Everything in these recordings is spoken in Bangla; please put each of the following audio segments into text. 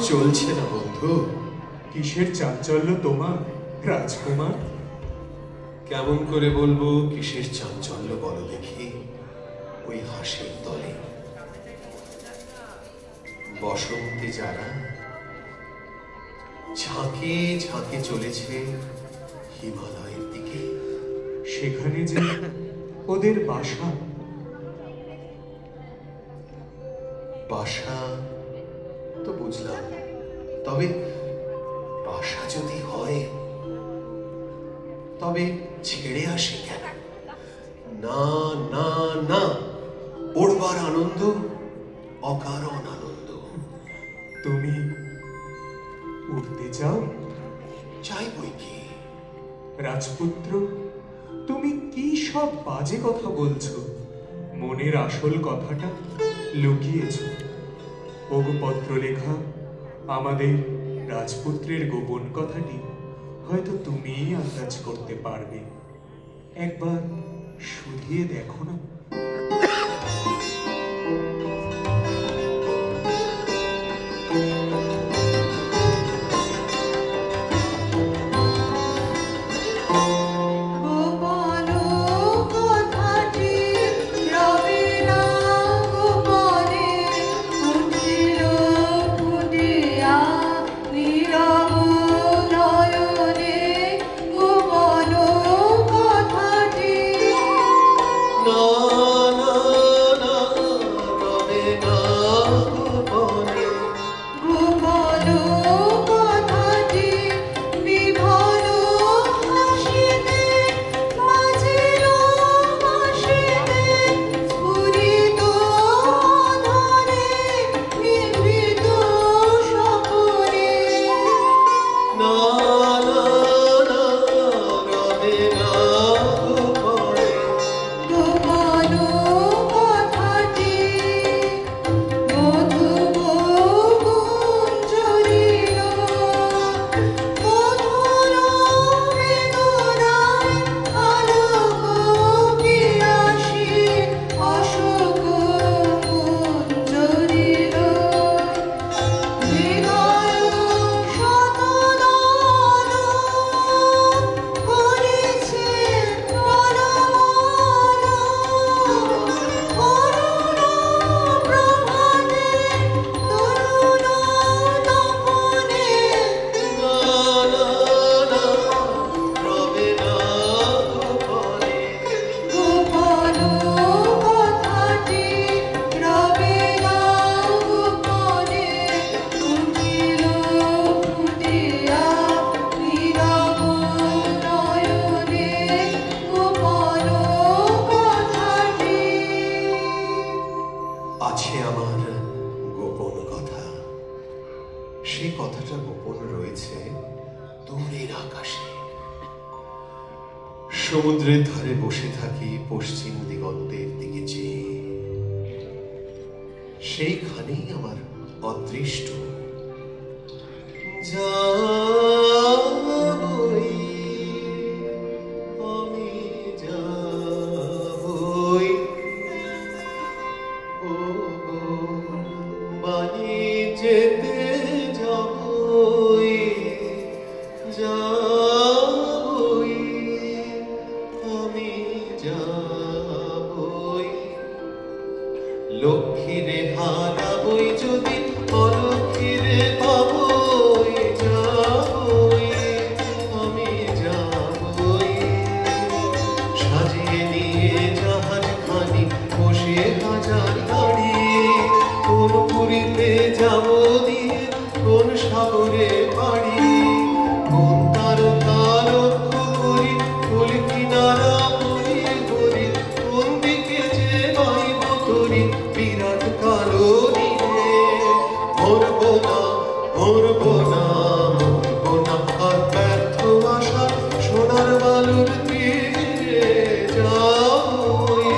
চলছে না বন্ধু। কিসের চাঞ্চল্য তোমার রাজকুমার? কেমন করে বলবো কিসের চাঞ্চল্য বলো দেখি। ওই হাসির তলে বসন্তে যারা ঝাঁকে ঝাঁকে চলেছে হিমালয়ের দিকে, সেখানে যে ওদের বাসা। বাসা তো বুঝলাম, তবে বাসা যদি হয় তবে ছেড়ে আসে কেন? না না না, ওড়বার আনন্দ অকারণ আনন্দ। তুমি উঠতে চাও? চাই বই কি রাজপুত্র, তুমি কি সব বাজে কথা বলছো? মনের আসল কথাটা লুকিয়েছ। ওগো পত্র লেখা, আমাদের রাজপুত্রের গোপন কথাটি হয়তো তুমিই আন্দাজ করতে পারবে। একবার শুধিয়ে দেখো না। না না সে কথাটা গোপন রয়েছে দূরের আকাশে। সমুদ্রের ধারে বসে থাকি পশ্চিম দিগন্তের দিকে চেয়ে, সেইখানেই আমার অদৃষ্ট যাবই, আমি যাবই, ও বাড়ি যেতে যাবই, যাবই, আমি যাবই, লক্ষ্মীরে হারাবই যদি অলক্ষ্মীরে পাবই, যাবই, আমি যাবই, সাজিয়ে নিয়ে জাহাজ খানি বসে হাজার গাড়ি, কোন পুরীতে যাব দিয়ে কোন সাগরে পাড়ি, কোন তারকা লক্ষ্য করি কুল কিনারা পরি করি, কোন দিকে যে বাইব তরি বিরাট কালো নীলে, মরবো না মরবো না মরবো না আর ব্যর্থ আশা সোনার বালুর তীরে, যাবই,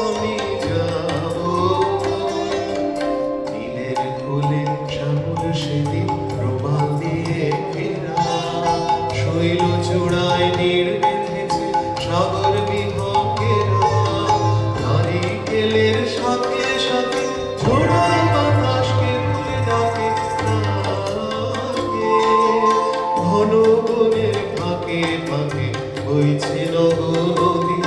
আমি যাবো, নীলের কোলে শ্যামল সেদিন রুমাল দিয়ে ঘেরা, শৈল চূড়ায় নীড় বেঁধেছে সাগর বিহঙ্গেরা, নারিকেলের সাথে সাথে ঝোড়া বাতাসকে ভুলে ডাকে ডাকে, ঘন বনের ফাঁকে ফাঁকে বইছে নব নদী,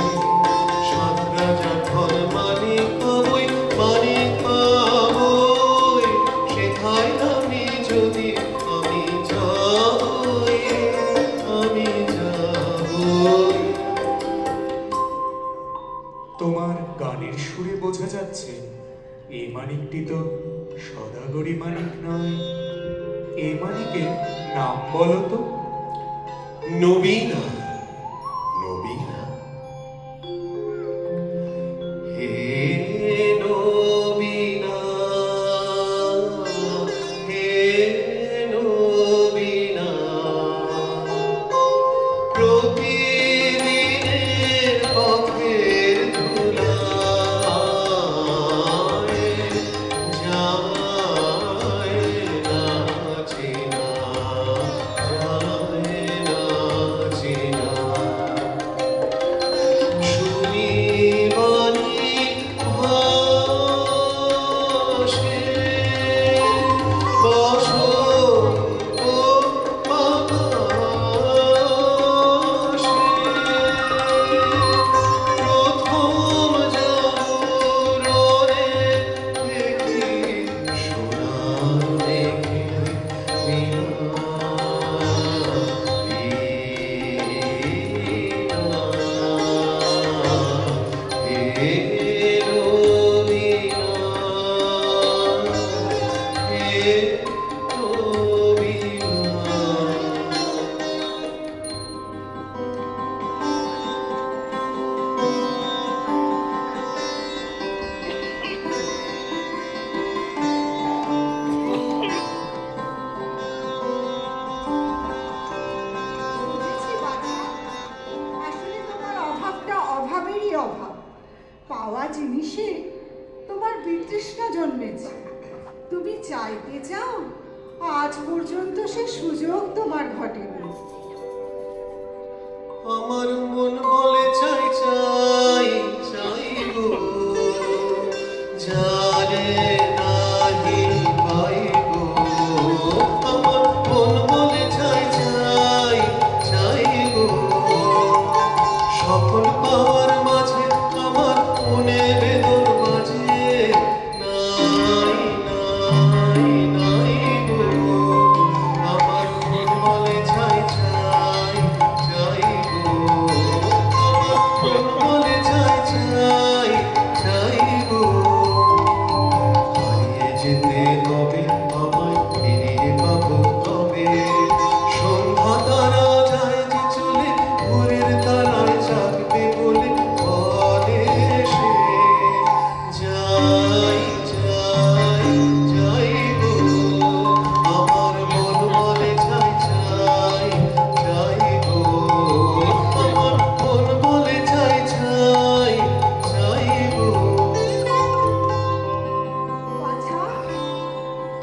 সাত রাজা ঢল মানিক পাবই মানিক পাবই, সেথায় আমি যদি আমি যাবই, আমি যাবই। তোমার গানের সুরে বোঝা যাচ্ছে এই মানিকটি তো সদাগরি মানিক নয়। এই মানিকের নাম বলো তো। নবীনা, নবীনা, হে নবীনা, হে নবীনা, প্রতিদিনের পথের ধুলায় যায় না চেনা, যায় না চেনা, শুনি বাণী ভাসে, বসন্ত বাতাসে, প্রথম জাগরণে দেখি সোনার মেঘে বুঝেছি বাছা, আসলে তোমার অভাবটা অভাবেরই অভাব। পাওয়া জিনিসে তোমার বিতৃষ্ণা জন্মেছে। তুমি চাইতে চাও, আজ পর্যন্ত সে সুযোগ তোমার ঘটেনি। আমার মন বলে চাই চাই চাইবো, জানে নাহি পাইবো, আমার মন বলে চাই চাই চাইবো, সকল পাওয়ার মাঝে আমার মনে বেদন বাজে, নাই নাই নাই গো, আমার মন বলে চাই চাই চাইবো, আমার মন বলে চাই চাই চাইবো,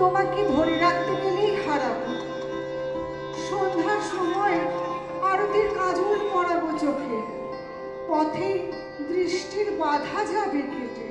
তোমাকে ধরে রাখতে গেলেই হারাবো। সন্ধ্যার সময় আরতির কাজল পরাবো চোখে, পথে দৃষ্টির বাধা যাবে কেটে।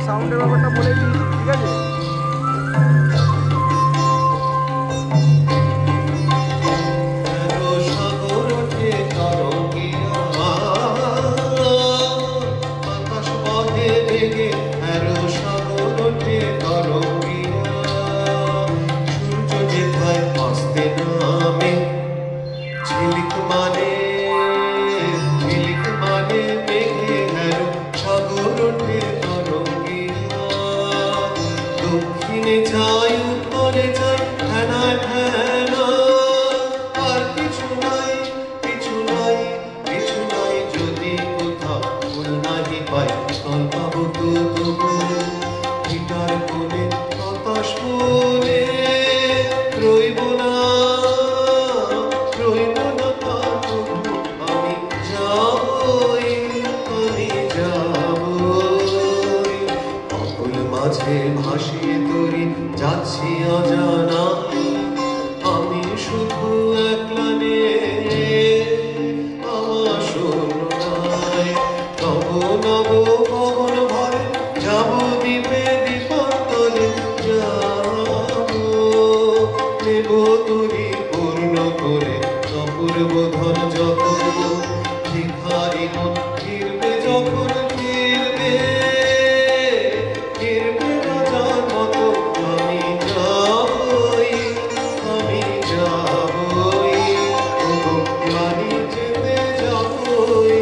সাউন্ডের ব্যাপারটা বলে দিয়েছি, ঠিক আছে? দক্ষিণে যাই উত্তরে যাই ফেনা ফেনা, আর কিছু নাই কিছু নাই কিছু নাই, যদি কোথাও ফুল নাহি পাই ফল পাবো তো তবু গিটার কোণে হতাশ মনে রইব না তা তবু আমি যাবই অকুল মাঝে ভাসিয়ে তরি যাচ্ছি অজানা, আমি শুধু একলা নে আমার শূন্যতায় নব নব পবন ভরে যাব দ্বীপে দ্বীপান্তরে যাব নেব তরি পূর্ণ করে অপূর্ব ধন যখন ভিখারি মন ফিরবে যখন ফিরবে রাজার মতো আমি যাবই বাড়ি যেতে যাবই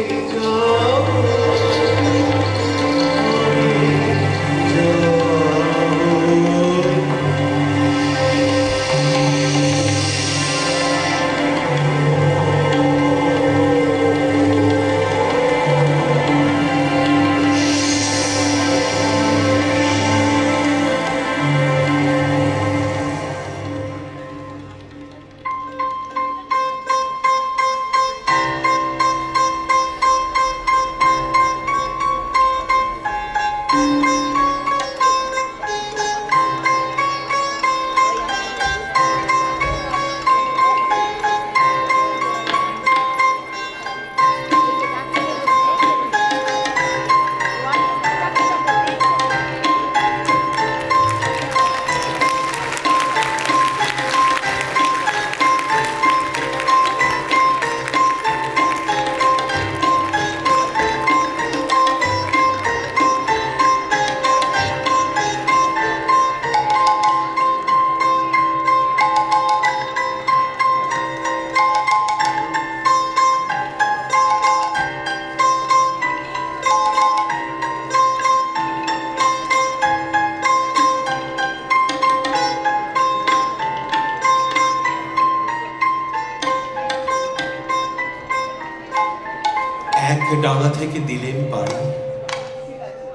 এক ডাঙা থেকে দিলেন পাড়ি,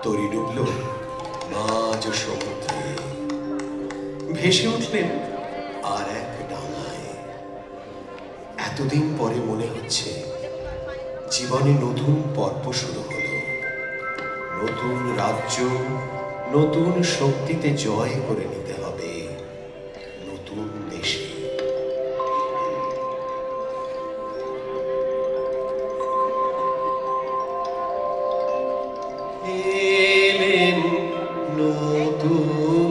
তরি ডুবল মাঝ সমুদ্রে, ভেসে উঠলেন আর এক ডাঙায়। এতদিন পরে মনে হচ্ছে জীবনে নতুন পর্ব শুরু হলো, নতুন রাজ্য নতুন শক্তিতে জয় করে নিতে হবে নতুন দেশে। এলেন নতুন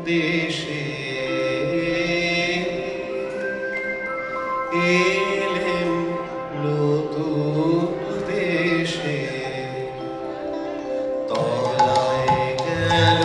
দেশে, এলেন নতুন দেশে, তলায় গেল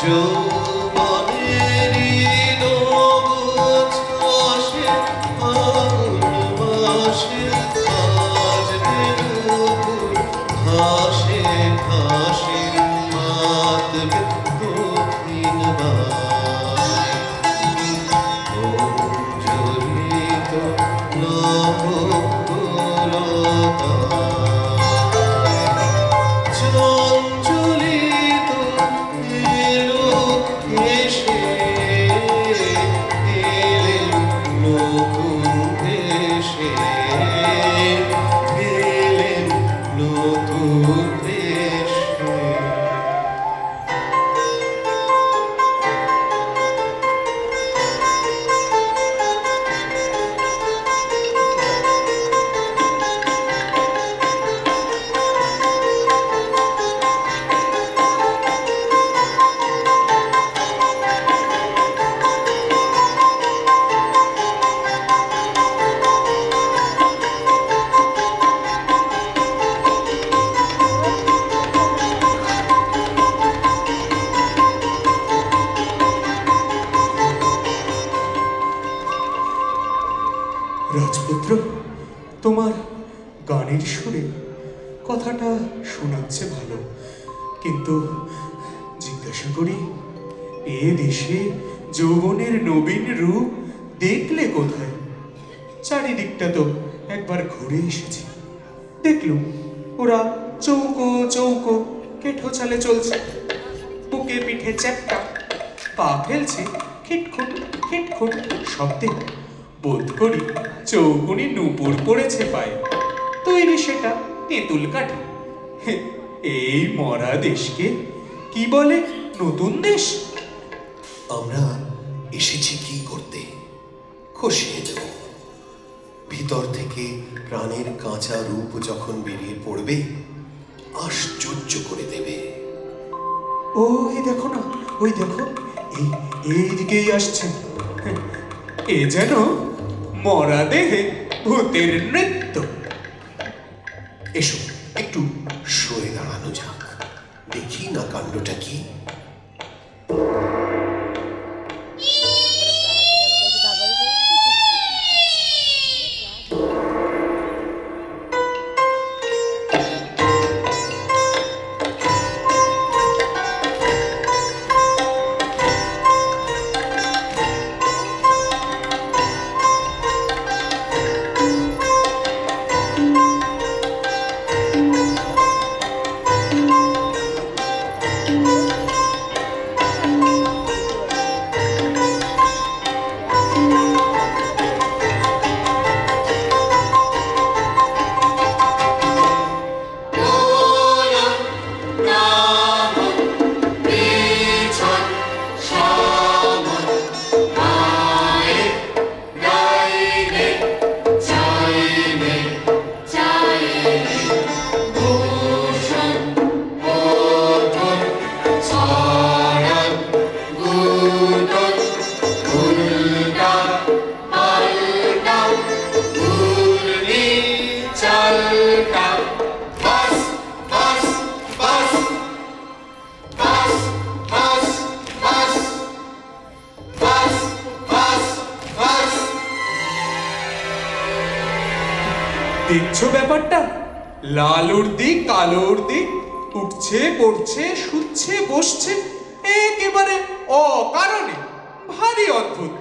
যৌবনেরই নবুজ হাসে ফাগুন মাসে আজ নুপুর হাসে হাসে মাতবে দক্ষিণ বাই অঞ্জলিত নবকুলতায় চঞ্চলিত এলো এসে এলেন নতুন দেশে এলেন নতুন দেশে। রাজপুত্র, তোমার গানের সুরে কথাটা শোনাচ্ছে ভালো, কিন্তু জিজ্ঞাসা করি, এ দেশে যৌবনের নবীন রূপ দেখলে কোথায়? চারিদিকটা তো একবার ঘুরে এসেছি, দেখলুম ওরা চৌকো চৌকো কেঠো চালে চলছে, বুকে পিঠে চ্যাপটা, পা ফেলছে খিটখুট খিটখুট শব্দে। বোধ করি চৌকুনি নুপুর পড়েছে পায়ে, তৈরি সেটা তেঁতুল কাঠে। এই মরা দেশকে কি বলে নতুন দেশ? আমরা এসেছি কি করতে? খসিয়ে দেব। ভিতর থেকে প্রাণের কাঁচা রূপ যখন বেরিয়ে পড়বে, আশ্চর্য করে দেবে। ওই দেখো না, ওই দেখো, এই দিকেই আসছে। এ যেন মরা দেহে ভূতের নৃত্য। এসো একটু সরে দাঁড়ানো যাক, দেখি না কাণ্ডটা কি। দেখছো ব্যাপারটা? লাল উর্দি কালো উর্দি উঠছে পড়ছে শুচ্ছে বসছে একেবারে অকারণে, ভারী অদ্ভুত।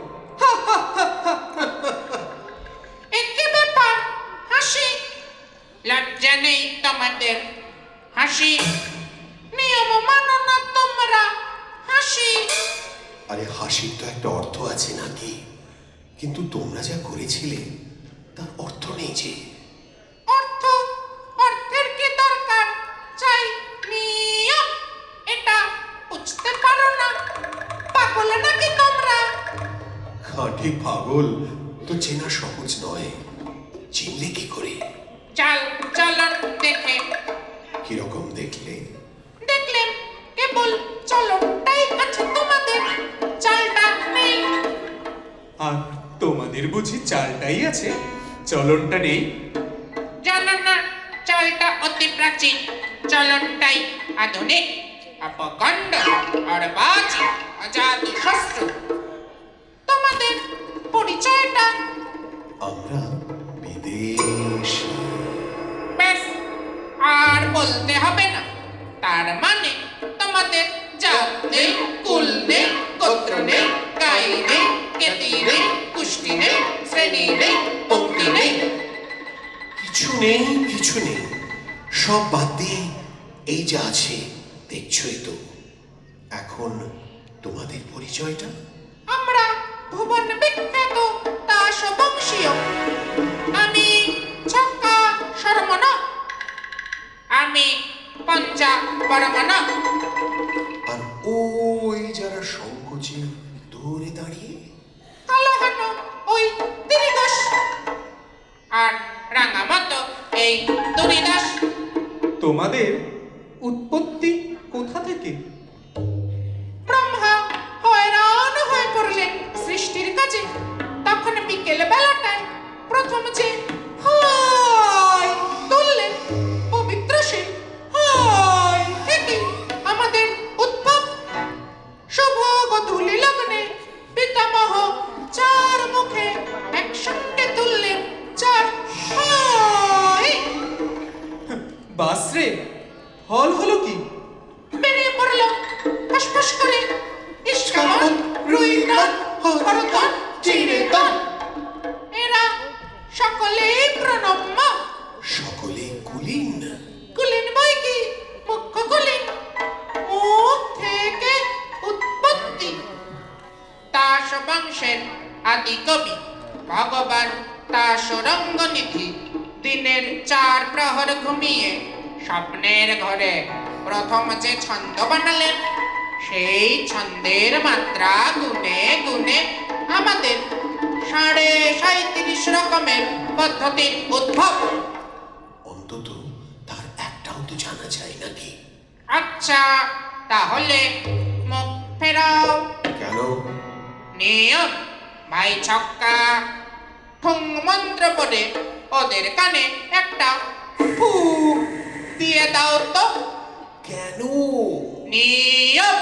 একে ব্যাপার, হাসি লজ্জা নেই তোমাদের? হাসি নিয়ম মানো না তোমরা? হাসি আরে হাসির তো একটা অর্থ আছে নাকি? কিন্তু তোমরা যা করেছিলে তার অর্থ নেই যে। অর্থ, অর্থের কি দরকার? চাই নিয়ম, এটা বুঝতে পারো না? পাগল নাকি তোমরা? খাঁটি পাগল তো চেনা সহজ নয়, চিনলে কি করে? চাল চলন দেখে। কিরকম দেখলে? দেখলেন কেবল চলনটাই আছে তোমাদের, চালটা নেই। আর তোমাদের বুঝি চালটাই আছে, চলনটা নেই? জানো না, চালটা অতি প্রাচীন, চলনটাই আধুনিক। অপকণ্ড, অর্বাচ, অজাত শস্ত্র। তোমাদের পরিচয়টা? আমরা বিদেশী। ব্যাস, আর বলতে হবে না। তার মানে তোমাদের জাত নেই, কুল নেই, গোত্র নেই, গাই নেই, জ্ঞাতি নেই, কুষ্টি নেই, শ্রেণী নেই, পঙ্ক্তি নেই। কিছু নেই, কিছু নেই, সব বাদ দিয়ে এই যা আছে দেখছই তো। এখন তোমাদের পরিচয়টা? আমরা ভুবন বিখ্যাত দাস বংশীয়। আমি ছক্কা শর্মণ। আমি পঞ্চা বর্মণ। আর ওই যারা সংকোচে দূরে দাঁড়িয়ে, কালোহান ওই দিরিদাস। আর রাঙামত এই দুরিদাস। তোমাদের উৎপত্তি কোথা থেকে? ব্রহ্মা হয়রান হয়ে পড়লেন সৃষ্টির কাজে। তখন বিকেল বেলাটায় প্রথম যে হায় তুললেন পবিত্র সে হায় থেকে আমাদের উদ্ভব। শুভ গধূলি লগ্নে পিতামহ চার মুখে একসঙ্গে তুললেন চার হায়। বাসরে ফল হলো কি? বেরিয়ে পড়ল ফসফস করে ইস্কামন, রুইনন, হরতন, চিরেতন। এরা সকলেই প্রণম্য। সকলে কুলীন। কুলীন বই কি? মুখ্য কুলীন। মুখ থেকে উৎপত্তি। দাস বংশের আদি কবি ভগবান দাস রঙ্গনিধি দিনের 4 প্রহর ঘুমিয়ে স্বপ্নের ঘরে প্রথম যে ছন্দ বানালেন, সেই ছন্দের মাত্রা গুনে গুনে আমাদের 37.5 রকমের পদ্ধতির উদ্ভব। অন্তত তার একটাও তো জানা যায় নাকি? আচ্ছা, তাহলে মুখ ফেরাও। কেন? নিয়ম ভাই ছক্কা, ঠুং মন্ত্র পড়ে ওদের কানে একটা ফু দিয়ে দাও তো। কেন? নিয়ম।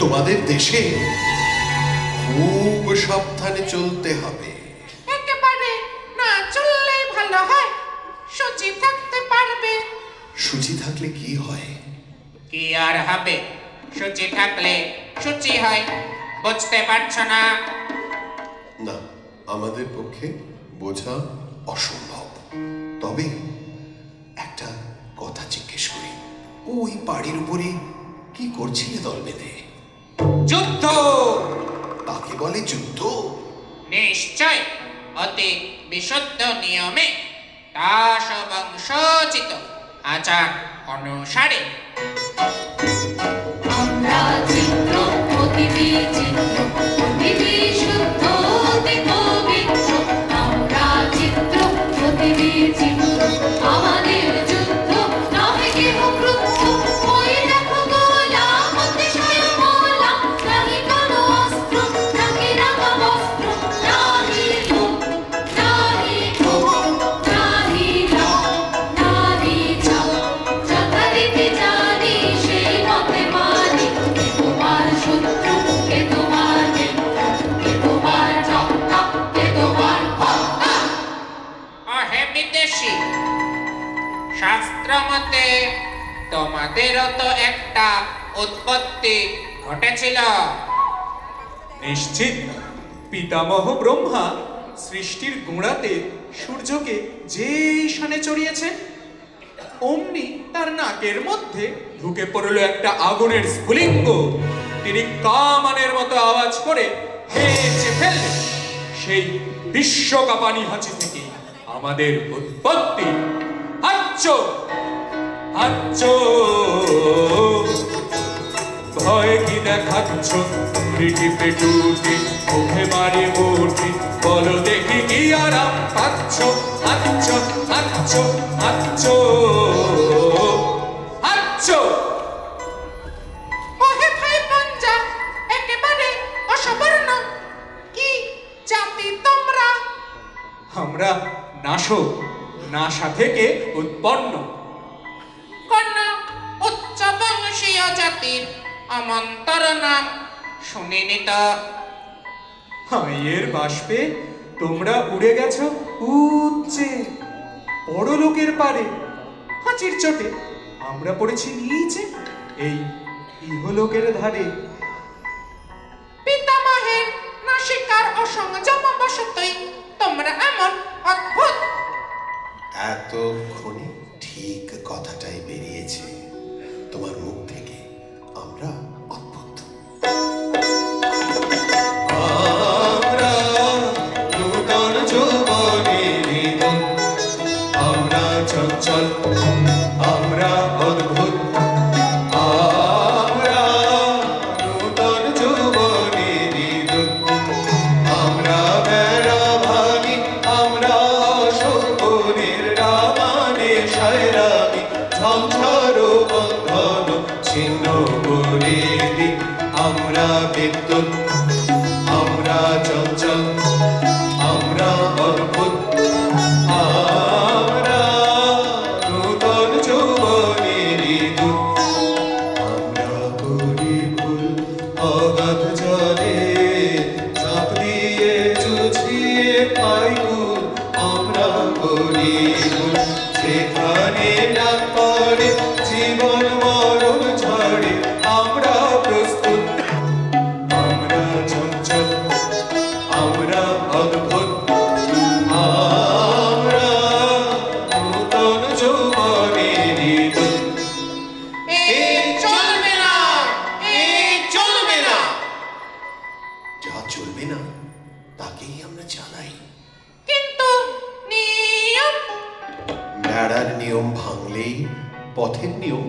তোমাদের দেশে খুব সাবধানে চলতে হবে। একেবারে না চললেই ভালো হয়। সূচি থাকতে পারবে। সূচি থাকলে কি হয়? কি আর হবে? সূচি থাকলে সূচি হয়। বুঝতে পারছো না? না, আমাদের পক্ষে বোঝা অসম্ভব। তবে একটা কথা জিজ্ঞেস করি, ওই পাড়ির উপরে কি করছিলে দল বেঁধে? যুদ্ধ। তাকে বলে যুদ্ধ? নিশ্চয়, অতি বিশুদ্ধ নিয়মে দাস বংশোচিত আচার অনুসারে। আমরা চিত্র অতি বিচিত্র অতি বিশুদ্ধ অতি শাস্ত্র মতে তোমাদেরও তো একটা উৎপত্তি ঘটেছিল। নিশ্চিত পিতামহ ব্রহ্মা সৃষ্টির গোড়াতে সূর্যকে যে ঈশানে চড়িয়েছেন, অমনি তার নাকের মধ্যে ঢুকে পড়ল একটা আগুনের স্ফুলিঙ্গ। তিনি কামানের মতো আওয়াজ করে হেঁচে ফেললেন। সেই বিশ্বকাপানি হাঁচি থেকে আমাদের উৎপত্তি। হাচ্চো হাচ্চো, ভয় কি দেখাচ্ছ? পিটি পেটুটি মুখে মারি মুটি, বলো দেখি কি আরাম পাচ্ছ? হাচ্চো হাচ্চো হাচ্চো হাচ্চো। ওহে ভাই পঞ্জা, একেবারে অসবর্ণ। কি জাতি তোমরা? আমরা নাশক, নাসা থেকে উৎপন্ন। কন্যা উচ্চ বংশীয় জাতির অমন্তর নাম শুনিনি তো। এর বাষ্পে তোমরা উড়ে গেছো উচ্চে, পরলোকের পারে। হাঁচির চোটে আমরা পড়েছি নিচে, এই ইহলোকের ধারে। পিতামহের নাসিকার অসংযম বশতই তোমরা এমন অদ্ভুত। এতক্ষণে ঠিক কথাটাই বেরিয়েছে তোমার মুখ থেকে। আমরা অদ্ভুত। আমরা নূতন যৌবনের ইঁদুর, আমরা চঞ্চল, আমরা অদ্ভুত। আমরা নূতন যৌবনের ইঁদুর, আমরা বেড়া ভাঙি, আমরা শকুনের রামানে সায়রামি, ঝঞ্ঝার বন্ধন ছিন্ন করে দিই। আমরা বিদ্যুৎ, আমরা চঞ্চল, আমরা অদ্ভুত। আমরা নূতন যৌবনের ইঁদুর, আমরা করি ভুল অগাধ জলে, ঝাঁপ দিয়ে চুছিয়ে পাই কুল। আমরা করি ভুল যেখানে না পড়ে জীবন মরণ ঝড়ে, আমরা প্রস্তুত। আমরা চঞ্চল, আমরা অদ্ভুত। আমরা নূতন যৌবনের ইঁদুর। চলবে না, চলবে না। যা চলবে না তাকেই আমরা চালাই। কিন্তু নিয়ম। বেড়ার নিয়ম ভাঙলেই পথের নিয়ম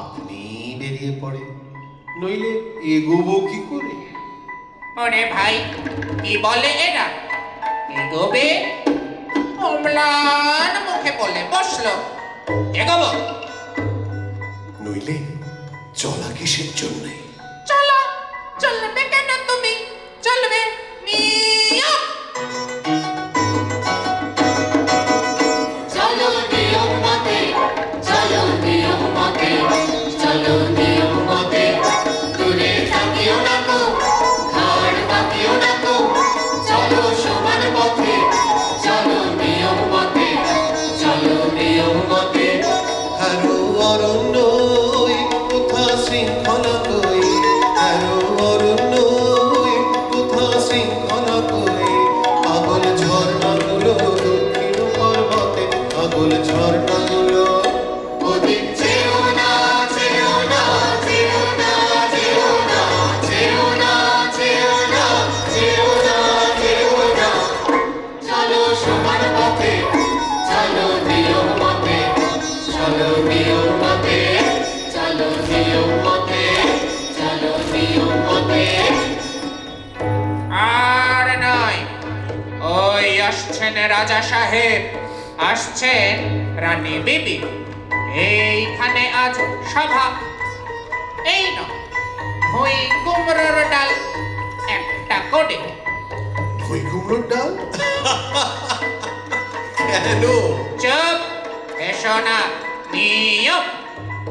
আপনি বেরিয়ে পড়ে, নইলে এগোবো কি করে? ওরে ভাই, কি বলে এরা? এগোবে? অম্লান মুখে বলে বসলো এগোবো। নইলে চলা কিসের জন্যে? চলো, চলবে কেন তুমি? চলবে নিয়ম। চলো নিয়ম মতে, চলো নিয়ম মতে, চলো নিয়ম মতে। দূরে থাকিও না কো, ঘাড় পাকিও না কো। চলো সমান পথে, চলো নিয়ম মতে, চলো নিয়ম মতে। হারো অরণ্য কোথা শৃঙ্খলা কই, হারো অরণ্য কোথা শৃঙ্খলা কই। পাগল ঝর্ণাগুলো দক্ষিণ পর্বতে, পাগল ঝর্ণাগুলো। ওদিক যেও না, যেও না, যেও না, যেও না, যেও না, যেও না, যেও না, যেও না। চলো সমান পথে, চলো নিয়ম মতে, চলো নিয়ম মতে, চলো নিয়ম মতে, চলো নিয়ম মতে। আর নয়, ওই আসছেন রাজা সাহেব, আসছেন রানী বিবি। এইখানে আজ সভা। এই নয়, ভুঁই কুমড়োর ডাল একটা করে। ভুঁই কুমড়োর ডাল? কেন? চুপ, এসো না। নিয়ম,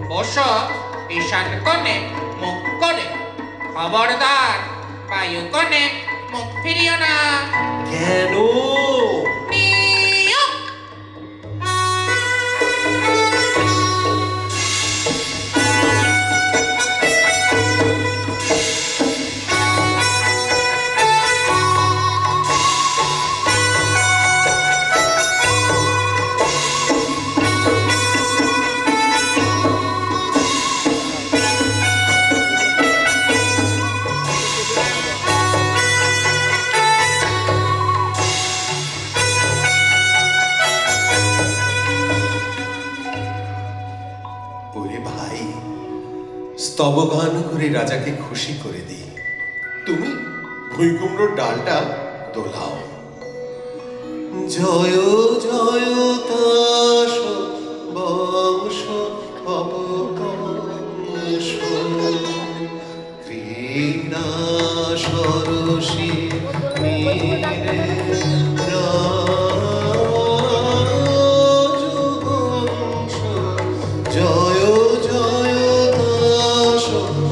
বসো ঈশান কোণে মুখ করে। খবরদার বায়ু কোণে মুখ ফিরিও না। কেন? নিয়ম। স্তবগান করে রাজাকে খুশি করে দিই। তুমি ভুইকুমড়োর ডালটা দোলাও। জয় জয় তাস বংশ অবকংশ ক্রীড়া সরসী নীরে রাজবংশ। জয় জয় দাস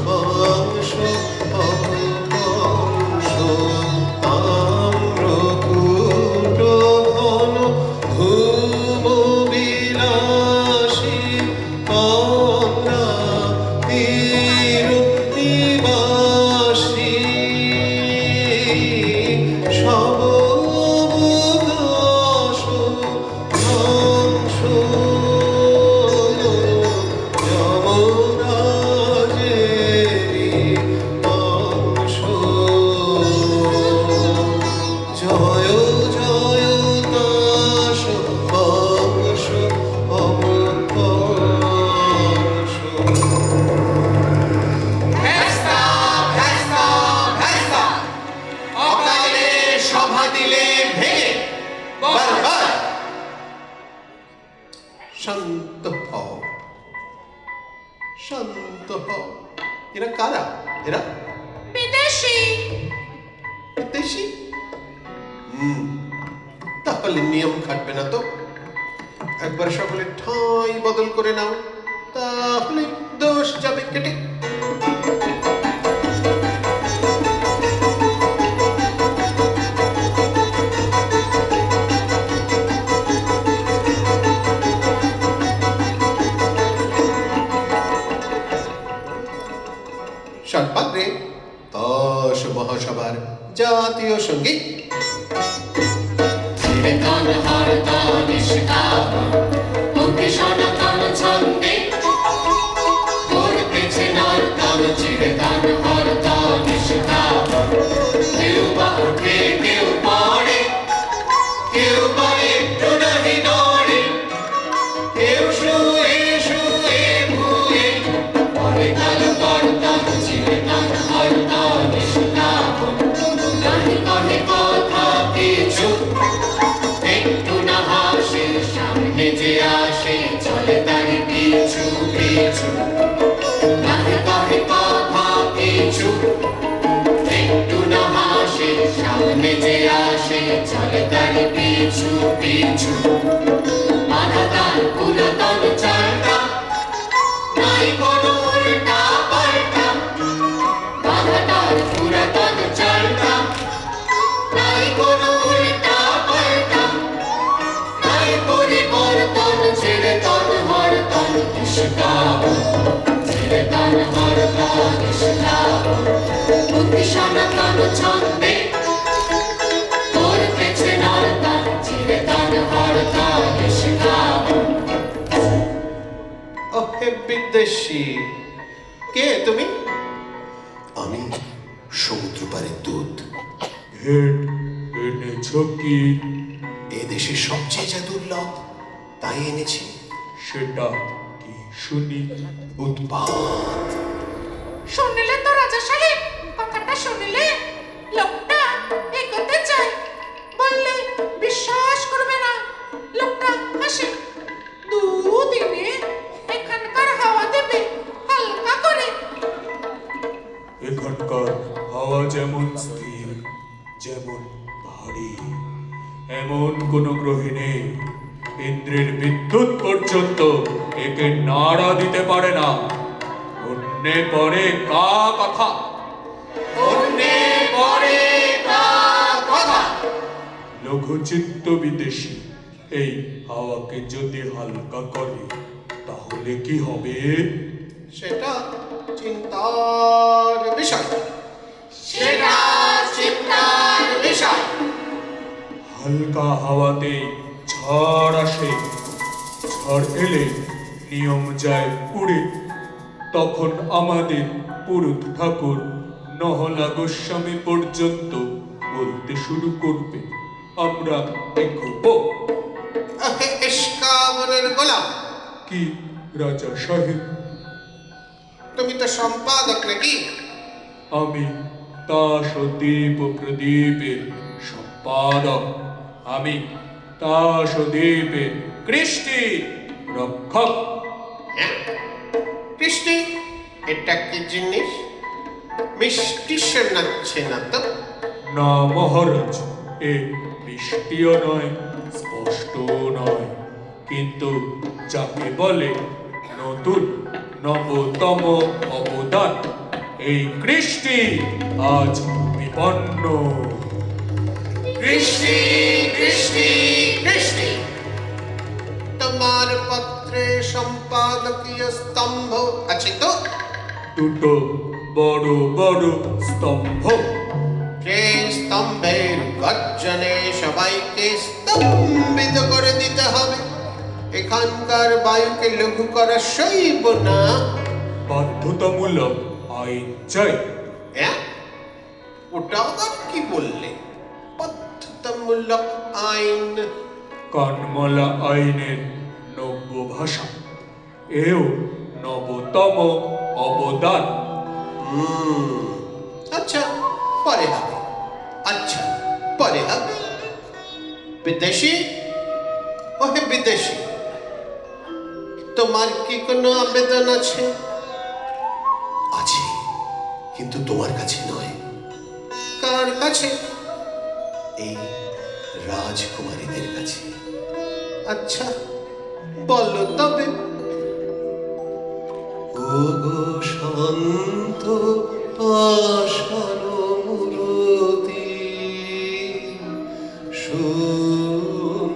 বংশ অবকংশ তাম্রকূট ঘন ধূম বিলাসী আমরা তীর নিবাসী সবদাস ধ্বংস যমরাজেরি বংশ। জয় জয় দাস বংশ অবকংশ। ভেস্তা ভেস্তা ভেস্তা অকালে সভা দিলে ভেঙে বরবার। শান্ত হও, শান্ত হও। এরা কারা? এরা বিদেশি। বিদেশি? তাহলে নিয়ম খাটবে না তো। একবার সকলে ঠাঁই বদল করে নাও, তাহলে দোষ যাবে কেটে। সৎপাত্রে দশ মহাসভার জাতীয় সঙ্গীত। চিরতন হরতন নিষ্কাম মুক্তি সনাতন ছন্দে করতেছে নর্তন। চিরতন হরতন নিষ্কাম কেউ বা উঠে কেউ পড়ে, কেউ বা একটু নাহি নড়ে, কেউ শুয়ে শুয়ে ভুয়ে পরে কাল কর্তন। চিরতন হরতন নিষ্কাম নাহি কহে কথা কিছু, একটু না হাসে সামনে যে আসে চলে তার পিছু পিছু। নাহি কহে কথা কিছু, একটু না হাসে সামনে যে আসে চলে তার পিছু পিছু। মাথা তার পুরাতন চালটা নাই কোনো উল্টা পাল্টা। মাথা তার পুরাতন চালটা নাই কোনো উল্টা পাল্টা। নাই পরিবর্তন চিরতন হরতন নিষ্কাম। চিরতন হরতন নিষ্কাম মুক্তি সনাতন ছন্দে করতেছে নর্তন। চিরতন হরতন নিষ্কাম। ওহে বিদেশি, কে তুমি? আমি সমুদ্র পারের দূত। ভেট এনেছ কি? এ দেশের সবচেয়ে যা দুর্লভ তাই এনেছি। সেটা কি শুনি? উৎপাত। শুনলে তো রাজা সাহেব, কথাটা শুনলে লোকটা এগোতে চায়, বললে বিশ্বাস করবে না। লোকটা হাসে, দুদিনে এখানকার হাওয়া দেবে হালকা করে। এখানকার হাওয়া যেমন স্থির, যেমন ভারী, এমন কোন গ্রহে নেই। ইন্দ্রের বিদ্যুৎ পর্যন্ত একে নাড়া দিতে পারে না। অন্যে পরে কা কথা, অন্যে পরে কা কথা। লঘুচিত্ত বিদেশী এই হাওয়াকে যদি হালকা করে তাহলে কি হবে? সেটা চিন্তার বিষয়। সেটা চিন্তার বিষয়। হালকা হাওয়াতে ঝড় আসে, ঝড় এলে নিয়ম যায় উড়ে। তখন আমাদের পুরুত ঠাকুর নহলা গোস্বামী পর্যন্ত বলতে শুরু করবে, আমরা এগোবো। ইস্কাবনের গোলাম। কি রাজা সাহেব? তুমি তো সম্পাদক নাকি? আমি তাস ও দীপ ও প্রদীপের সম্পাদক। আমি তাস ও দ্বীপের কৃষ্টি রক্ষক। হ্যাঁ? কৃষ্টি এটা কি জিনিস? মিষ্টি শোনাচ্ছে না তো? না মহারাজ, এ মিষ্টিও নয়, স্পষ্টও নয়, কিন্তু যাকে বলে নতুন নবতম অবদান, এই কৃষ্টি আজ বিপন্ন। কৃষ্টি কৃষ্টি কৃষ্টি, তোমার পত্রে সম্পাদকীয় স্তম্ভ আছে তো? দুটো বড় বড় স্তম্ভ। সেই স্তম্ভের গর্জনে সবাইকে স্তম্ভিত করে দিতে হবে। এখানকার বায়ুকে লঘু করা সইব না। বাধ্যতামূলক আইন চাই। হ্যাঁ, ওটা আবার কি বললে? বাধ্যতামূলক আইন? কানমালা আইনের নব্য ভাষা, এও নবতম অবদান। আচ্ছা, পরে হবে। আচ্ছা, পরে হবে। বিদেশি, ওহে বিদেশি, তোমার কি কোনো আবেদন আছে? আছে, কিন্তু তোমার কাছে নয়। কার কাছে? এই রাজকুমারীদের কাছে। আচ্ছা, বলো তবে। ওগো শান্ত পাষাণ মূরতি সুন্দরী,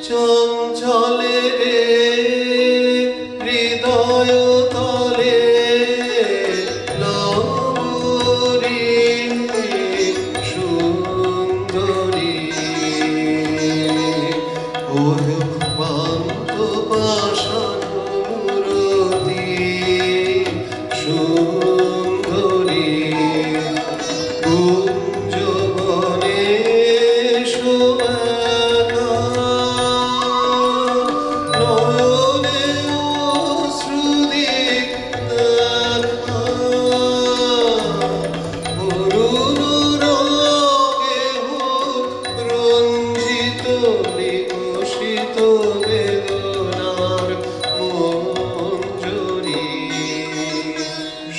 চঞ্চলে রে হৃদয় তলে লহরী সুন্দরী, ওরে পান্ত পাষাণ মূরতি সুন্দরী, কুঞ্জবনে শোভা নয়নে অশ্রুদিগ্ধা, অরুণ রঙে হোক রঞ্জিত নিঘোষিত বেদনার মঞ্জরি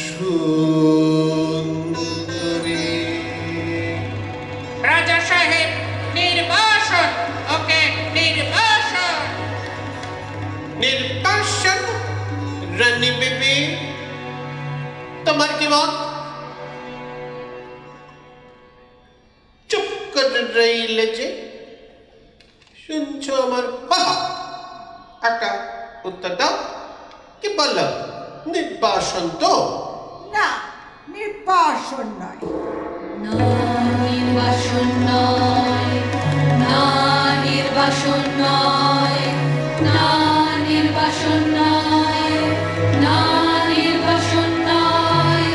সুন্দরী। রাজা সাহেব, নির্বাসন, ওকে নির্বাসন। নির্বাসন? রানী বিবি, তোমার কি মত? চুপ করে রইলে যে? শুনছো আমার কথা? একটা উত্তর দাও। কি বললাম? নির্বাসন তো? না, নির্বাসন নয়। না নির্বাসন নয়, না নির্বাসন নয়, না নির্বাসন নয়, না নির্বাসন নয়,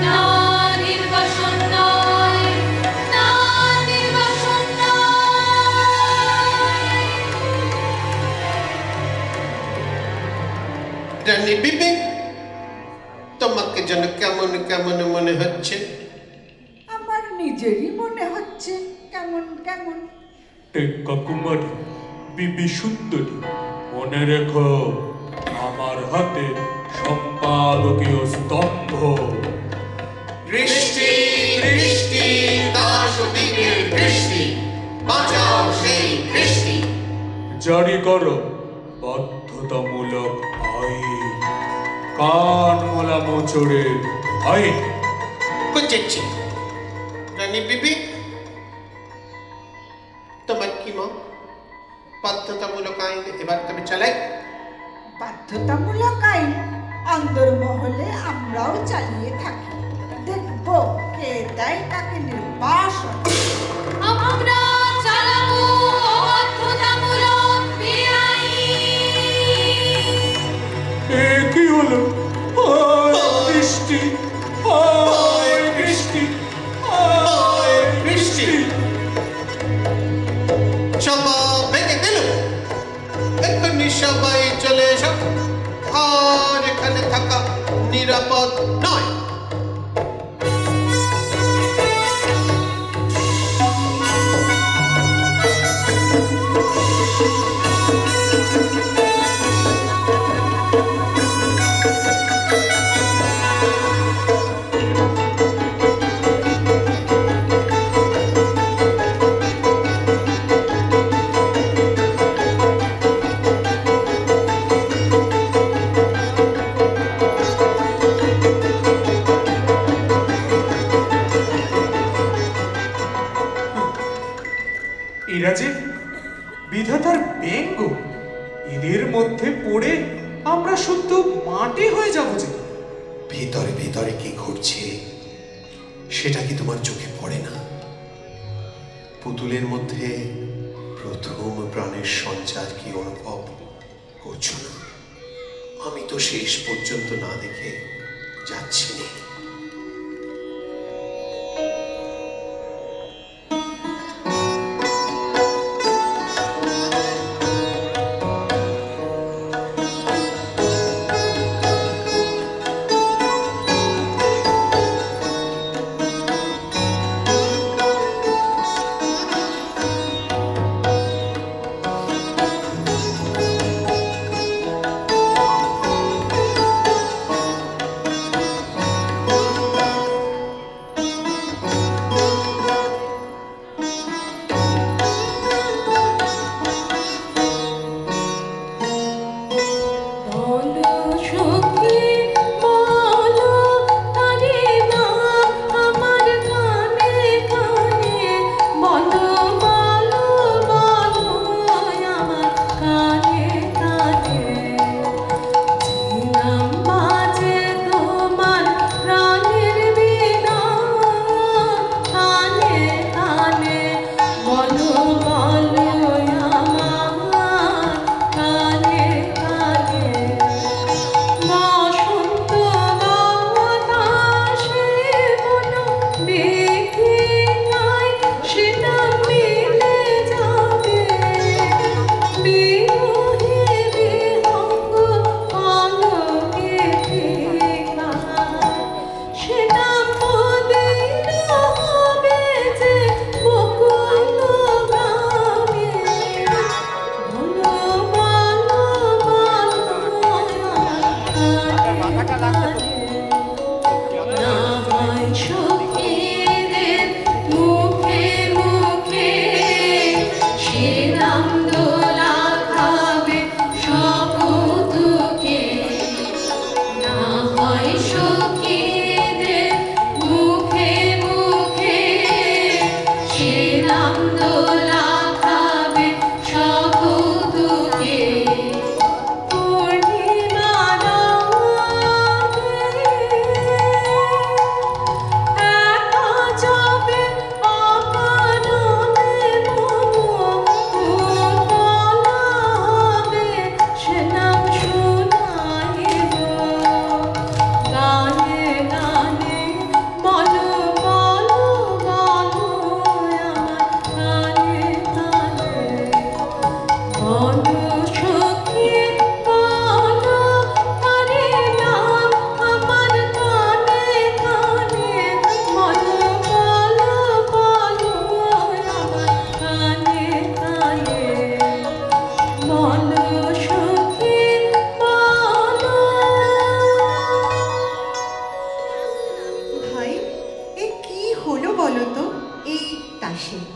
না নির্বাসন নয়, না নির্বাসন নয়। রানী বিবি, তোমাকে যেন কেমন কেমন মনে হচ্ছে। আমার নিজেরই মনে হচ্ছে কেমন কেমন। টেক্কা কুমারী, বিবি সুন্দরী, মনে রেখো আমার হাতে সম্পাদকীয় স্তম্ভ। কৃষ্টি কৃষ্টি দাসদিগের কৃষ্টি, বাঁচাও সেই কৃষ্টি। জারি করো বাধ্যতামূলক আইন, কানমালা মোচড়ের আইন। বুঝেছি। রানী বিবি, তোমার কি মত? বাধ্যতামূলক আইন এবার তবে চালাই? বাধ্যতামূলক আইন অন্দরমহলে আমরাও চালিয়ে থাকি। দেখবো কে দেয় তাকে নির্বাসন। আমরা চালাবো বাধ্যতামূলক বেআইন। এ কি হলো? আয় বৃষ্টি, আয় বৃষ্টি, আয় বৃষ্টি। সভা ভেঙে দিল। এক্ষুনি সবাই চলে এসো। নিরাপদ নয়। এরা যে বিধাতার ব্যঙ্গ, এদের মধ্যে পড়ে আমরা শুদ্ধ মাটি হয়ে যাব যে। ভিতরে ভিতরে কি ঘটছে সেটা কি তোমার চোখে পড়ে না? পুতুলের মধ্যে প্রথম প্রাণের সঞ্চার কি অনুভব করছো না? আমি তো শেষ পর্যন্ত না দেখে যাচ্ছি না।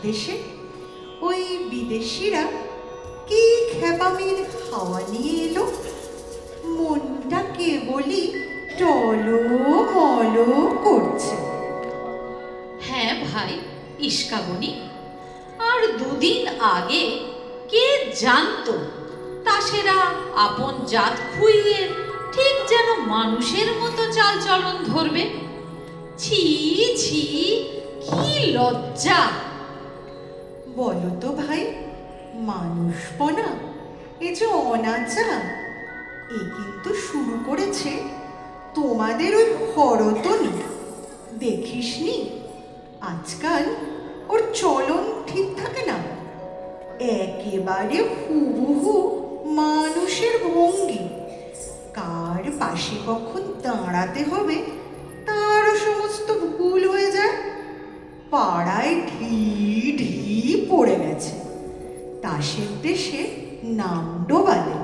দেশে ওই বিদেশিরা কি খেপামির হাওয়া নিয়ে এলো, মনটা কেবলই টলমল করছে। হ্যাঁ ভাই ইস্কাবনি, আর দুদিন আগে কে জানতো তাসেরা আপন জাত খুইয়ে ঠিক যেন মানুষের মতো চালচলন ধরবে। ছি ছি, কি লজ্জা! বলো তো ভাই, মানুষপনা এ যে অনাচা, এ কিন্তু শুরু করেছে তোমাদের ওই হরতনি। দেখিসনি আজকাল ওর চলন ঠিক থাকে না, একেবারে হুবহু মানুষের ভঙ্গি। কার পাশে কখন দাঁড়াতে হবে তারও সমস্ত ভুল হয়ে যায়। পাড়ায় ঢি ঢি পড়ে গেছে, তাসের দেশে নাম ডোবালে।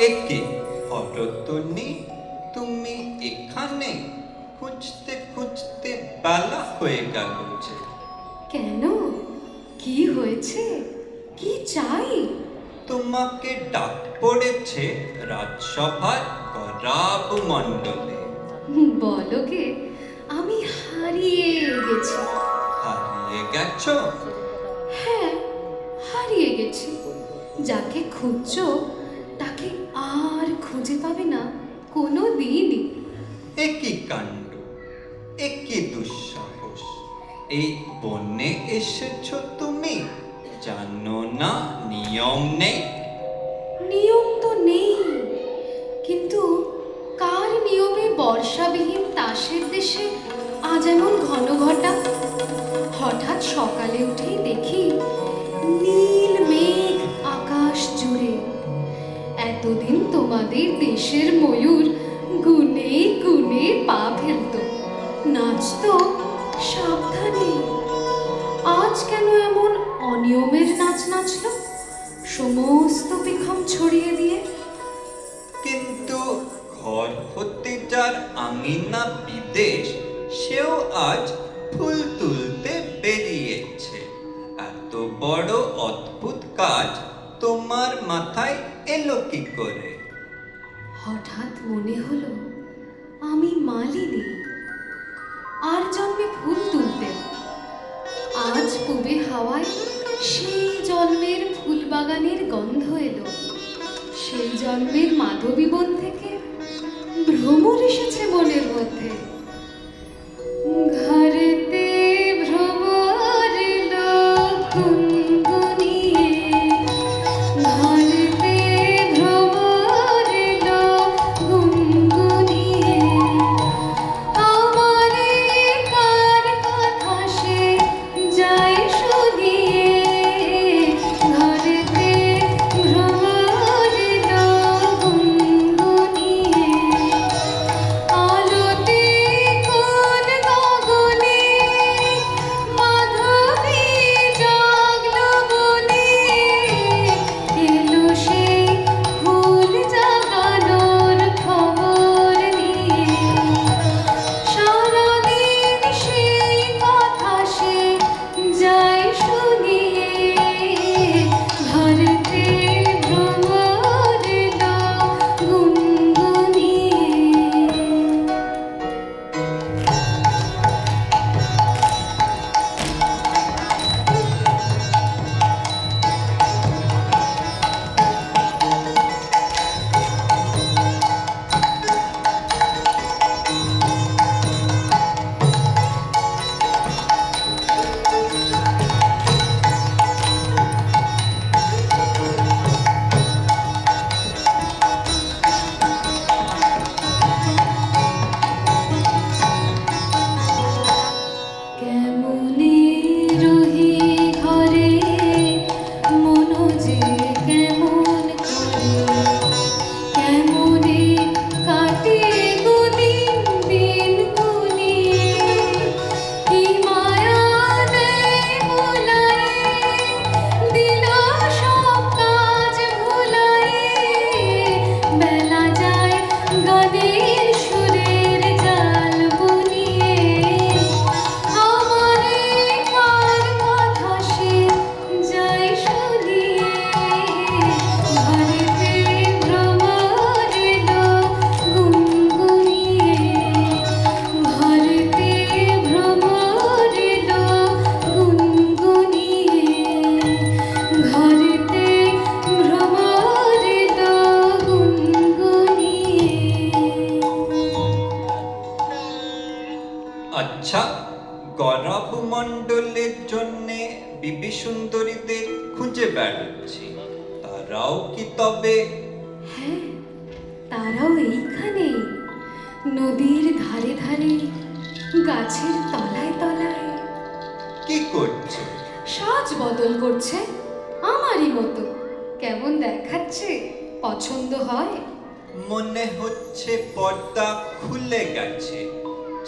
একে হরতনি, তুমি এখানে? খুঁজতে খুঁজতে বেলা হয়ে গেল যে। কেন, কি হয়েছে, কি চাই? তোমাকে ডাক পড়েছে রাজসভার গরাব মণ্ডলে। বলো গে, আমি হারিয়ে গেছি। হারিয়ে গেছো? হ্যাঁ, হারিয়ে গেছি। যাকে খুঁজছো তাকে আর খুঁজে পাবে না কোনো দিনই। একই কাণ্ড, একই দুঃসাহস। এই বনে এসেছো তুমি, জানো না নিয়ম নেই? নিয়ম তো নেই, কিন্তু কার নিয়মে বর্ষাবিহীন তাসের দেশে আজ এমন ঘন ঘটা? হঠাৎ সকালে উঠেই দেখি নীল মেঘ আকাশ জুড়ে। এতদিন তোমাদের দেশের ময়ূর গুনে গুনে পা ফেলত, নাচতো সাবধানে। আজ কেন এমন অনিয়মের নাচ নাচলো, সমস্ত পেখম ছড়িয়ে দিয়ে? কিন্তু ঘর হতে যার আঙিনা বিদেশ, সেও আজ ফুল তুলতে বেরিয়েছে। এত বড় অদ্ভুত কাজ তোমার মাথায় এলো কি করে? হঠাৎ মনে হলো আমি মালিনী, আর জন্মে ফুল তুলতে। আজ পূবে হাওয়ায় সেই জন্মের ফুল বাগানের গন্ধ এলো। সেই জন্মের মাধবী বন থেকে ভ্রমর এসেছে মনের মধ্যে। ঘরেতে ভ্রমর এলো গুনগুনিয়ে, ঘরেতে ভ্রমর এলো গুনগুনিয়ে। আমারে কার কথা সে যায় শুনিয়ে, ঘরেতে ভ্রমর এলো গুনগুনিয়ে। বেড়াচ্ছি, তারাও কি তবে? হ্যাঁ, তারাও এইখানে, নদীর ধারে ধারে, গাছের তলায় তলায়। কি করছে? সাজ বদল করছে, আমারই মতো। কেমন দেখাচ্ছে? পছন্দ হয়? মনে হচ্ছে পর্দা খুলে গেছে,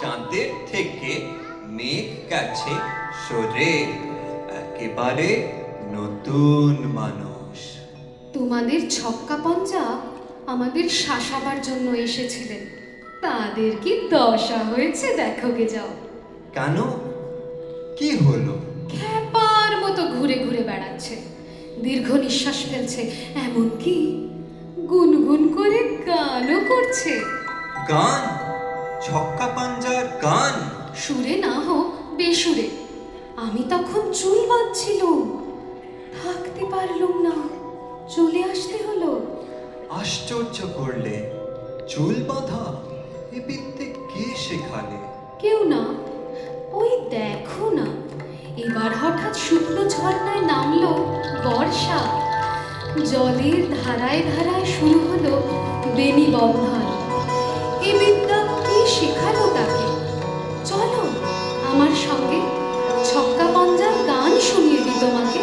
চাঁদের থেকে মেঘ গেছে সরে, একেবারে নতুন মানুষ। তোমাদের ছক্কা পঞ্জা আমাদের শাসাবার জন্য এসেছিলেন, তাদের কি দশা হয়েছে দেখো গে যাও। কেন? কি হলো? খ্যাপার মতো ঘুরে ঘুরে বেড়াচ্ছে, দীর্ঘ নিঃশ্বাস ফেলছে, এমনকি গুনগুন করে গানও করছে। গান? ছক্কা পাঞ্জার গান? সুরে না হোক বেসুরে। আমি তখন চুল বাঁধছিলুম, থাকতে পারলুম না, চলে আসতে হলো। আশ্চর্য করলে, চুল বাঁধা এ বিদ্যে কে শেখালে? কেউ না, ওই দেখো না, এবার হঠাৎ শুকনো ঝর্ণায় নামলো বর্ষা, জলের ধারায় ধারায় শুরু হলো বেনি বন্ধন। এ বিদ্যা কে শেখালো তাকে? চলো আমার সঙ্গে, ছক্কা পঞ্জার গান শুনিয়ে দিই তোমাকে।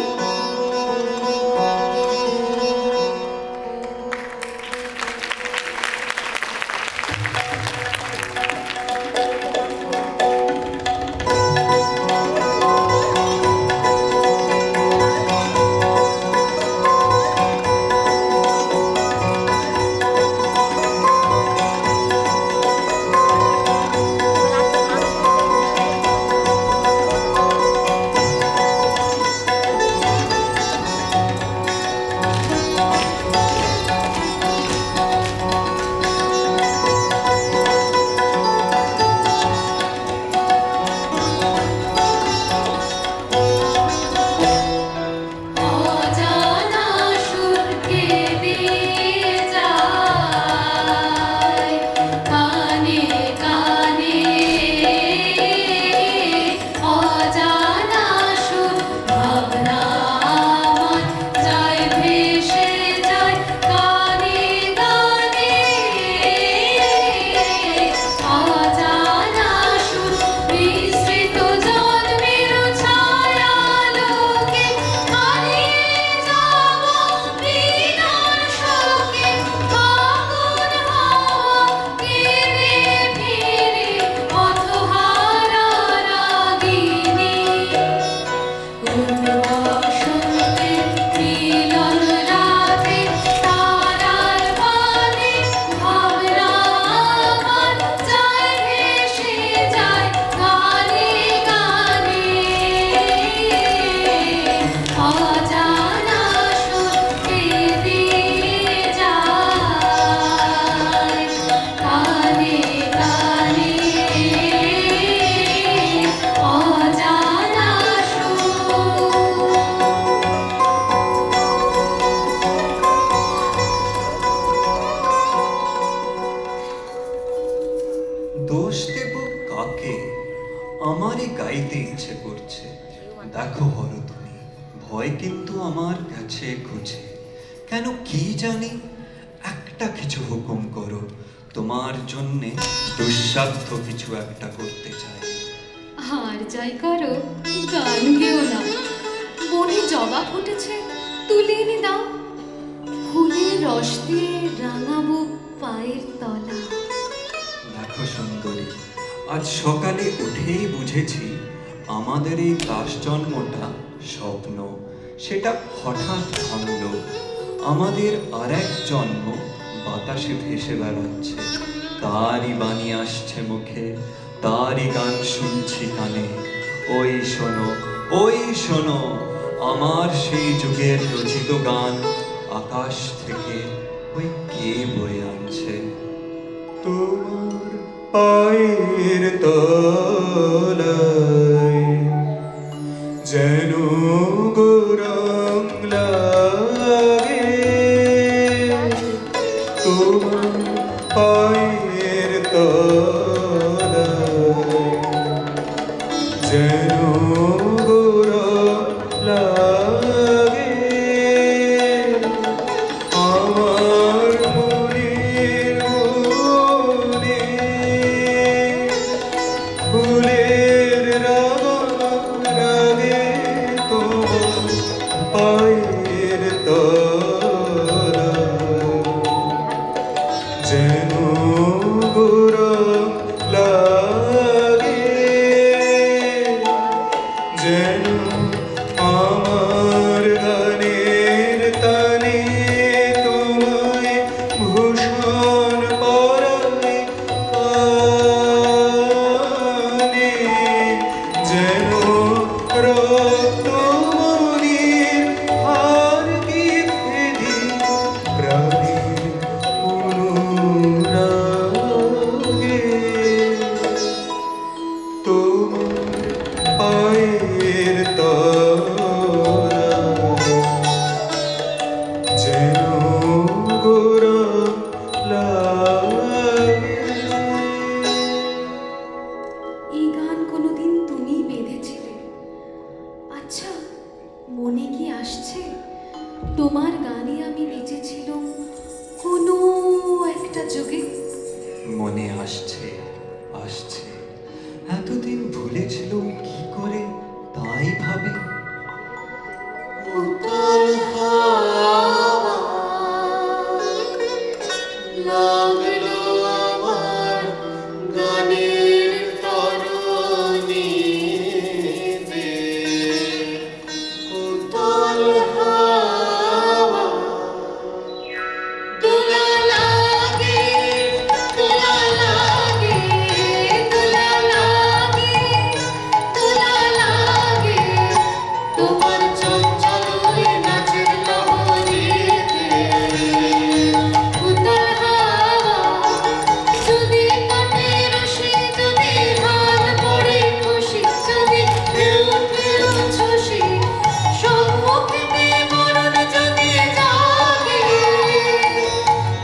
দোষ দেব কাকে? আমারই গাইতে ইচ্ছে করছে। দেখো হরধ্বনি, ভয় কিন্তু আমার কাছে ঘুছে। কেন কি জানি, একটা কিছু হুকুম করো, তোমার জন্যে দুঃসাধ্য কিছু একটা করতে চাই। আর যাই করো, গান গেও না। বনে জবা ফুটেছে, তুলে এনে দাও। ফুলের রস দিয়ে রাঙাবো পায়ের তলা। দেখো সুন্দরী, আজ সকালে উঠেই বুঝেছি আমাদের এই লাশ জন্মটা স্বপ্ন। সেটা হঠাৎ ভাঙল। আমাদের আর এক জন্ম বাতাসে ভেসে বেড়াচ্ছে, তারই বাণী আসছে মুখে, তারই গান শুনছি কানে। ওই শোনো, ওই শোনো, আমার সেই যুগের রচিত গান আকাশ থেকে ওই কে বয়ে আনছে। তোমার পায়ের তলায় যেন গরম লাগে, তোমার পায়ের তলায় যেন গরম লাগে। আসছে আসছে। এতদিন ভুলেছিল কি করে তাই ভাবে। উতল হাওয়া লাগলো আমার গানের তরণীতে। উতল হাওয়া দোলা লাগে, দোলা লাগে, দোলা লাগে, দোলা লাগে তোমার চঞ্চল নাচের লহরীতে। উতল হাওয়া যদি কাটে রশি, যদি হাত পড়ে খুশি, যদি ঢেউ ঢেউ ছুসি, সম্মুখে মরণ যদি জাগে,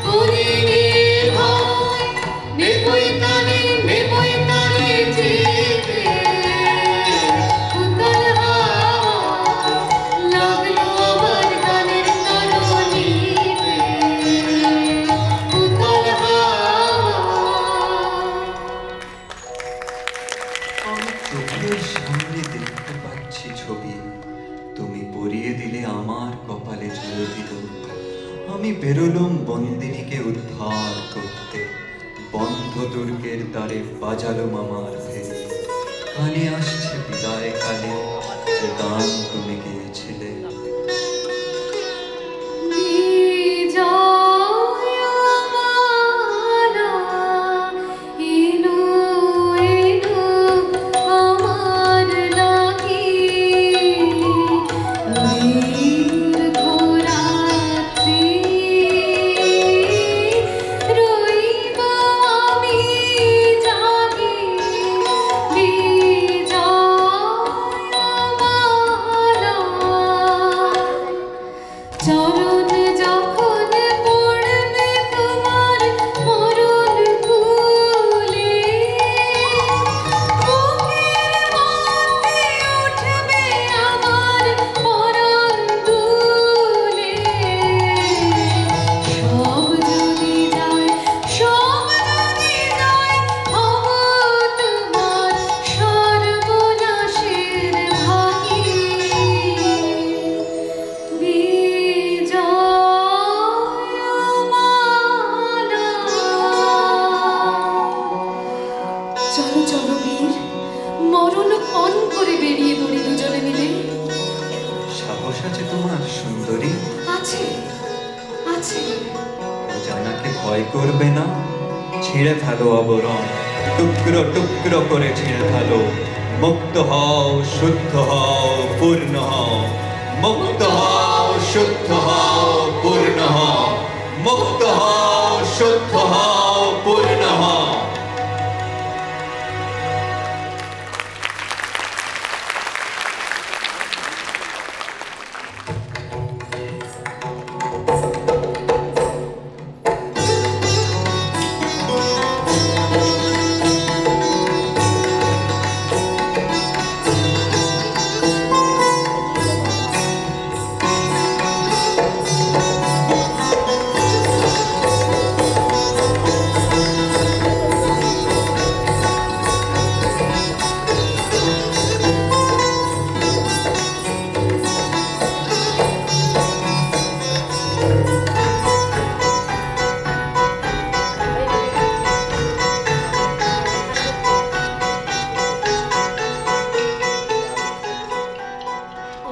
করিনি ভয়, নেবই তারে, নেবই তারে জিতে। উতল হাওয়া লাগলো আমার গানের তরণীতে। উতল হাওয়া আমি চোখের সামনে দেখতে পাচ্ছি ছবি, তুমি পরিয়ে দিলে আমার কপালে জ্যোতি। আমি বেরোলুম বন্দিনীকে উদ্ধার করতে, বন্ধ দুর্গের দ্বারে বাজালুম আমার ভেরি। কানে আসছে বিদায় কালে যে গান তুমি গেয়েছিলে। বিজয়মালা এলো এলো আমার লাগি, দীর্ঘরাত্রি রইব আমি জাগি। বিজয়মালা চরণ যখন পড়বে তোমার মরণ কুলে, বুকের মধ্যে উঠবে আমার পরাণ দুলে। সব যদি যায়, সব যদি যায়, হব তোমার সর্বনাশের ভাগী। চলো চলো বীর, মরণ পণ করে বেরিয়ে পড়ি দুজনে মিলে। সাহস আছে তোমার সুন্দরী? আছে আছে, অজানাকে ভয় করবে না। ছিঁড়ে ফেলো আবরণ, টুকরো টুকরো করে ছিঁড়ে ফেলো। মুক্ত হও, শুদ্ধ হও, পূর্ণ হও। মুক্ত হও, শুদ্ধ হও, পূর্ণ হও। মুক্ত হও, শুদ্ধ হও, পূর্ণ হও।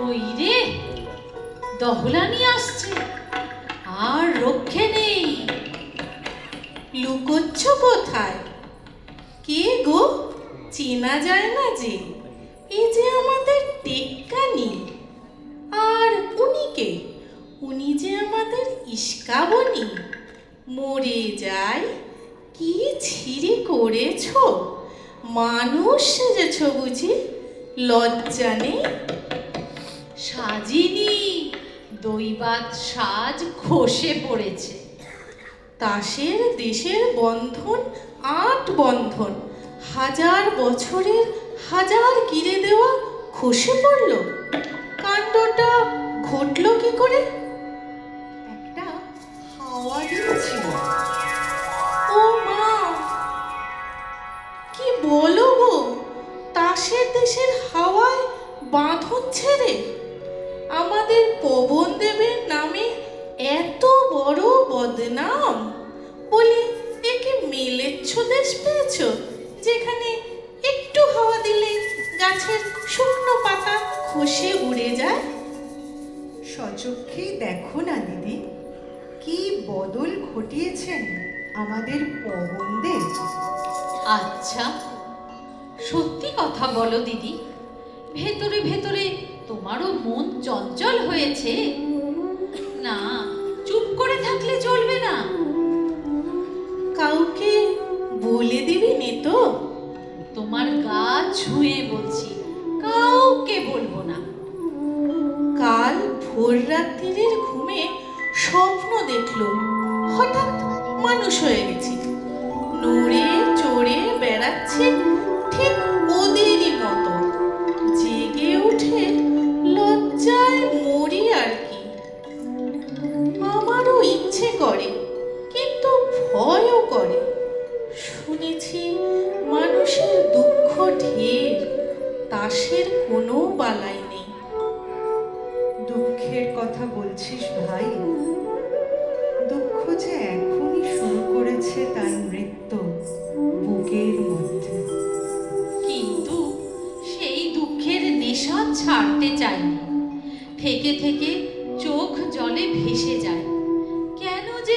ওই রে দহলানি আসছে, আর রক্ষে নেই। লুকোচ্ছ কোথায়? কে গো? চেনা যায় না যে। এই যে আমাদের টেক্কানি। আর উনি কে? উনি যে আমাদের ইস্কাবনি। মরে যায়, কি ছিরি করেছ! মানুষ সেজেছ বুঝি? লজ্জা নেই? সাজিনি, দৈবাত সাজ খসে পড়েছে। তাসের দেশের বন্ধন ৮ বন্ধন, হাজার বছরের হাজার গিরে দেওয়া খসে পড়ল। কাণ্ডটা ঘটল কি করে? একটা হাওয়া দিয়েছিল। ও মা, বাহন ছেড়ে আমাদের পবন দেবের নামে এত বড় বদনাম? বলি একে মেলেচ্ছ দেশ পেয়েছ, যেখানে একটু হাওয়া দিলে গাছের শুকনো পাতা খসে উড়ে যায়? সচক্ষেই দেখো না দিদি, কি বদল ঘটিয়েছেন আমাদের পবনদেব। আচ্ছা, সত্যি কথা বলো দিদি, ভেতরে ভেতরে তোমারও মন চঞ্চল হয়েছে? না, চুপ করে থাকলে চলবে না। কাউকে বলে দিবি নে তো? তোমার গা ছুঁয়ে বলছি, কাউকে বলবো না। কাল ভোর রাত্রির ঘুমে স্বপ্ন দেখলো হঠাৎ মানুষ হয়ে গেছি, নড়ে চড়ে বেড়াচ্ছে ঠিক ওদেরই মতো। জেগে উঠে লজ্জায় মরি আর কি। আমারও ইচ্ছে করে, কিন্তু ভয়ও করে। শুনেছি মানুষের দুঃখ ঢের, তাসের কোনো বালাই নেই। দুঃখের কথা বলছিস ভাই? দুঃখ যে এখনই শুরু করেছে তার নৃত্য বুকের মধ্যে। কিন্তু সেই দুঃখের নেশা ছাড়তে চাইনি। থেকে থেকে চোখ জলে ভেসে যায়, কেন যে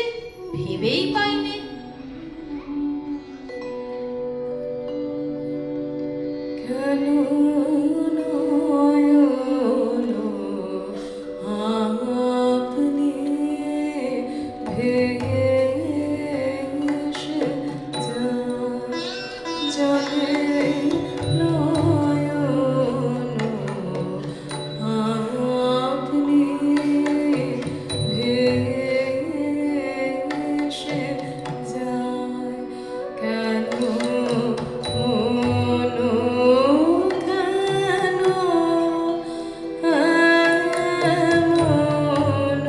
ভেবেই পাইনি। কেন আপনি ভেসে জলে নয়ন, আপনি ভেসে যায়। কেন মন কেন এমন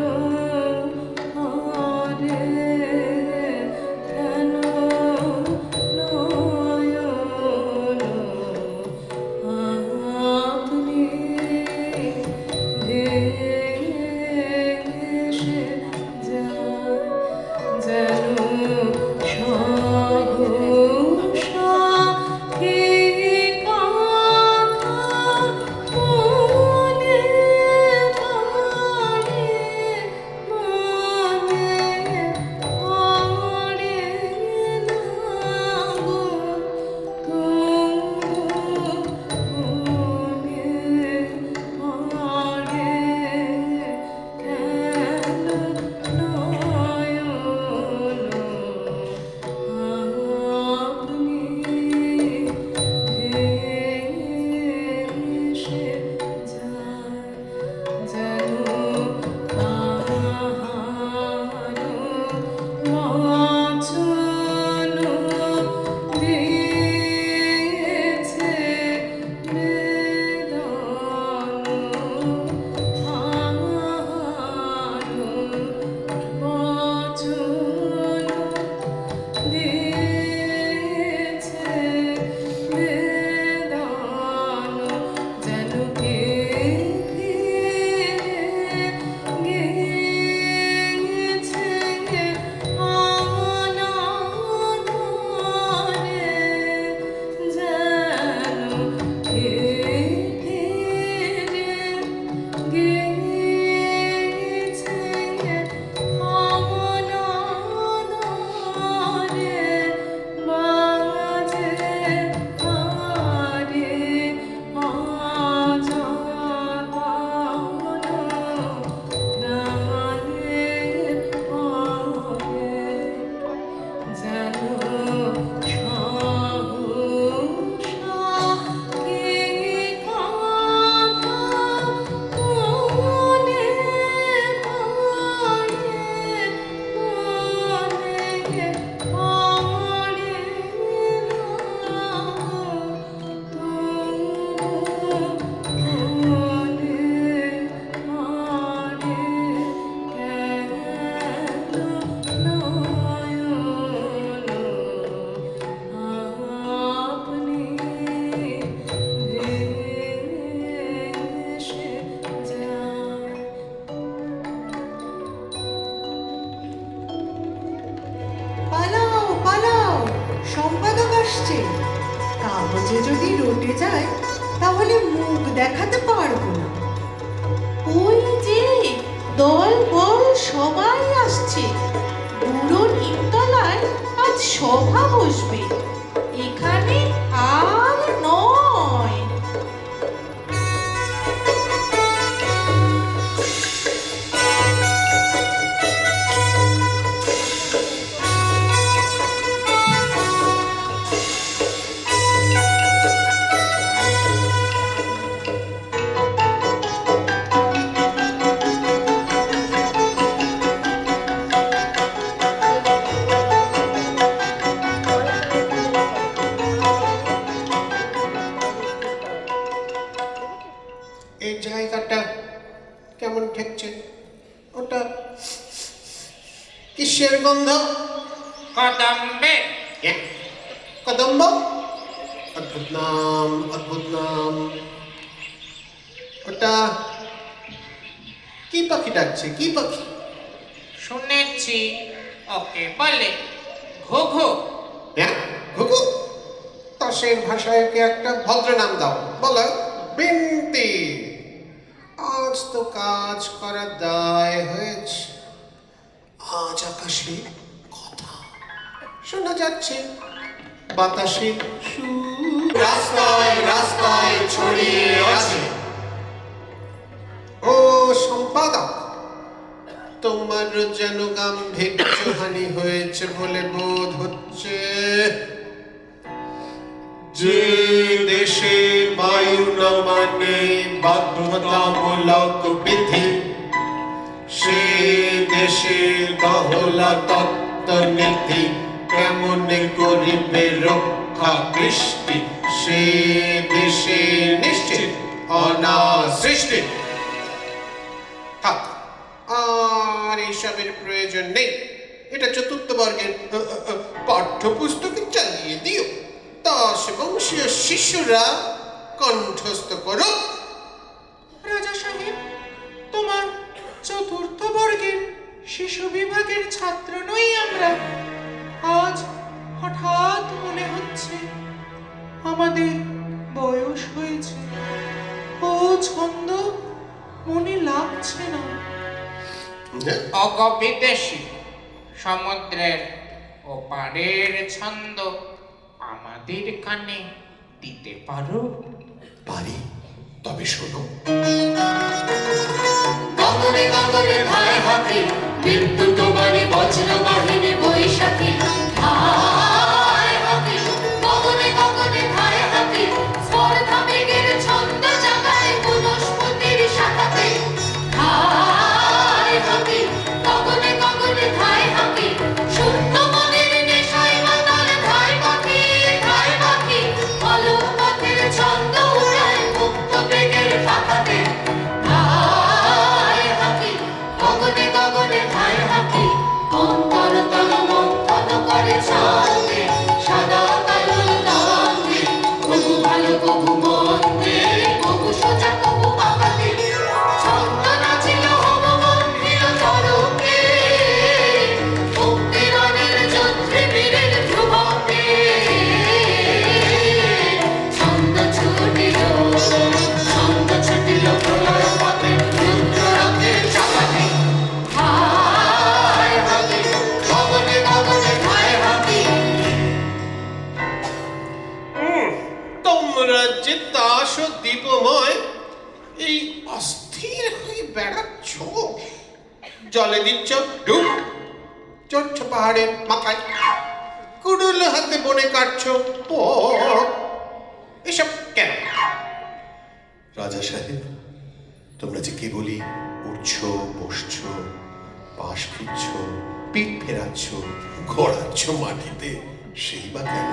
করে? কেন নয়ন আপনি ভেসে যায়? যেন সহসা কি কথা মনে পড়ে, মনে পড়ে না গো তবু মনে পড়ে। কেন নয়ন আপনি ভেসে যায়? যেন কাহারো বচন দিয়েছে বেদন, কাহারো বচন দিয়েছে বেদন। যেন কে গেছে সম্পাদক আসছে, কাগজে যদি রটে যায় তাহলে মুখ দেখাতে পারবো না। ওই যে দল বল সবাই আসছে, বুড়ো নিমতলায় আজ সভা বসবে, এখানে আর নয়। এই জায়গাটা কেমন ঠেকছে? ওটা কিসের গন্ধ? কদম্বে। কদম্ব? অদ্ভুত নাম, অদ্ভুত নাম। ওটা কি পাখি ডাকছে? কি পাখি? শুনেছি ওকে বলে ঘুঘু। ঘুঘু? তাসের ভাষায় ওকে একটা ভদ্র নাম দাও। বলো বিনতি। আজ তো কাজ করার দায় হয়েছে। আজ আকাশে কথা শোনা যাচ্ছে, বাতাসের সুর রাস্তায় রাস্তায় ছড়িয়ে আছে। ও সম্পাদক, তোমার যেন গাম্ভীর্যহানি হয়েছে বলে বোধ হচ্ছে। যে দেশে বায়ু না মানে বাধ্যতামূলক বিধি, সে দেশে গহলা তত্ত্বনীতি কেমনে করিবে রক্ষা কৃষ্টি, সে দেশে নিশ্চিত অনাসৃষ্টি। থাক, আর এইসবের প্রয়োজন নেই। এটা চতুর্থ বর্গের পাঠ্যপুস্তকে চালিয়ে দিও। দাস বংশীয় শিশুরা কণ্ঠস্থ করো। রাজা সাহেব, তোমার চতুর্থ বর্গের শিশু বিভাগের ছাত্র নই আমরা। আজ হঠাৎ মনে হচ্ছে আমাদের বয়স হয়েছে। ও ছন্দ মনে লাগছে না। অগবিদেশী সমুদ্রের ওপারের ছন্দ আমাদের কানে দিতে পারো? পারি, তবে শোনো। গগনে গগনে ধায় হাতি, বিদ্যুৎ বাণী বজ্র বাহিনী বৈশাখী। ধায় হাতি, গগনে গগনে ধায় হাতি, স্পর্ধা বেগের ছন্দ জাগায় বনস্পতির শাখাতে। ধায় হাতি, গগনে গগনে ধায় হাতি, শূন্য মনের নেশায় মাতাল ধায় পাখি। ধায় পাখি অলক পথের ছন্দ উড়ায় মুক্ত বেগের পাখাতে। ধায় হাতি, গগনে গগনে ধায় হাতি, অন্তরতল মন্থন করে ছন্দে, সাদা কালোর দ্বন্দ্বে, কবু ভালো কবু মন্দে, কবু সোজা কবু পাকাতে। ছন্দ নাচিল হোমবন্ধির চরকে, মুক্তিরণের যন্ত্রে বীরের ধ্রুবকে। ছন্দ ছুটিল প্রলয় পথে, রুদ্ররথের চাকাতে। ধায় হাতি, গগনে গগনে ধায় হাতি। তোমরা যে দাস ও দীপময় এই অস্থির হয়ে বেড়াচ্ছ, জলে দিচ্ছ ডুব, চড়ছ পাহাড়ের মাথায়, কুড়ুল হাতে বনে কাটছ পথ। এসব কেন? রাজা সাহেব, তোমরা যে কেবলই উঠছ, বসছ, পাশ ফিরছ, পিঠ ফেরাচ্ছ, ঘোরাচ্ছ মাটিতে, সেই বা কেন?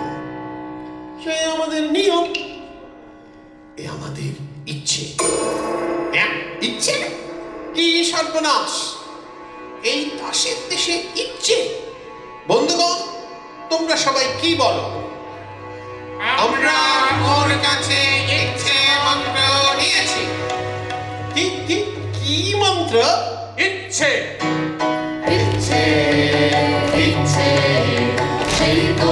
সে আমাদের নিয়ম। এ আমাদের ইচ্ছে। ইচ্ছে? কি সর্বনাশ! এই দাসের দেশে ইচ্ছে? বন্ধুগণ, তোমরা সবাই কি বলো? আমরা ওর কাছে ইচ্ছে মন্ত্র নিয়েছি। কি মন্ত্র? ইচ্ছে। ইচ্ছে, ইচ্ছে, সেই তো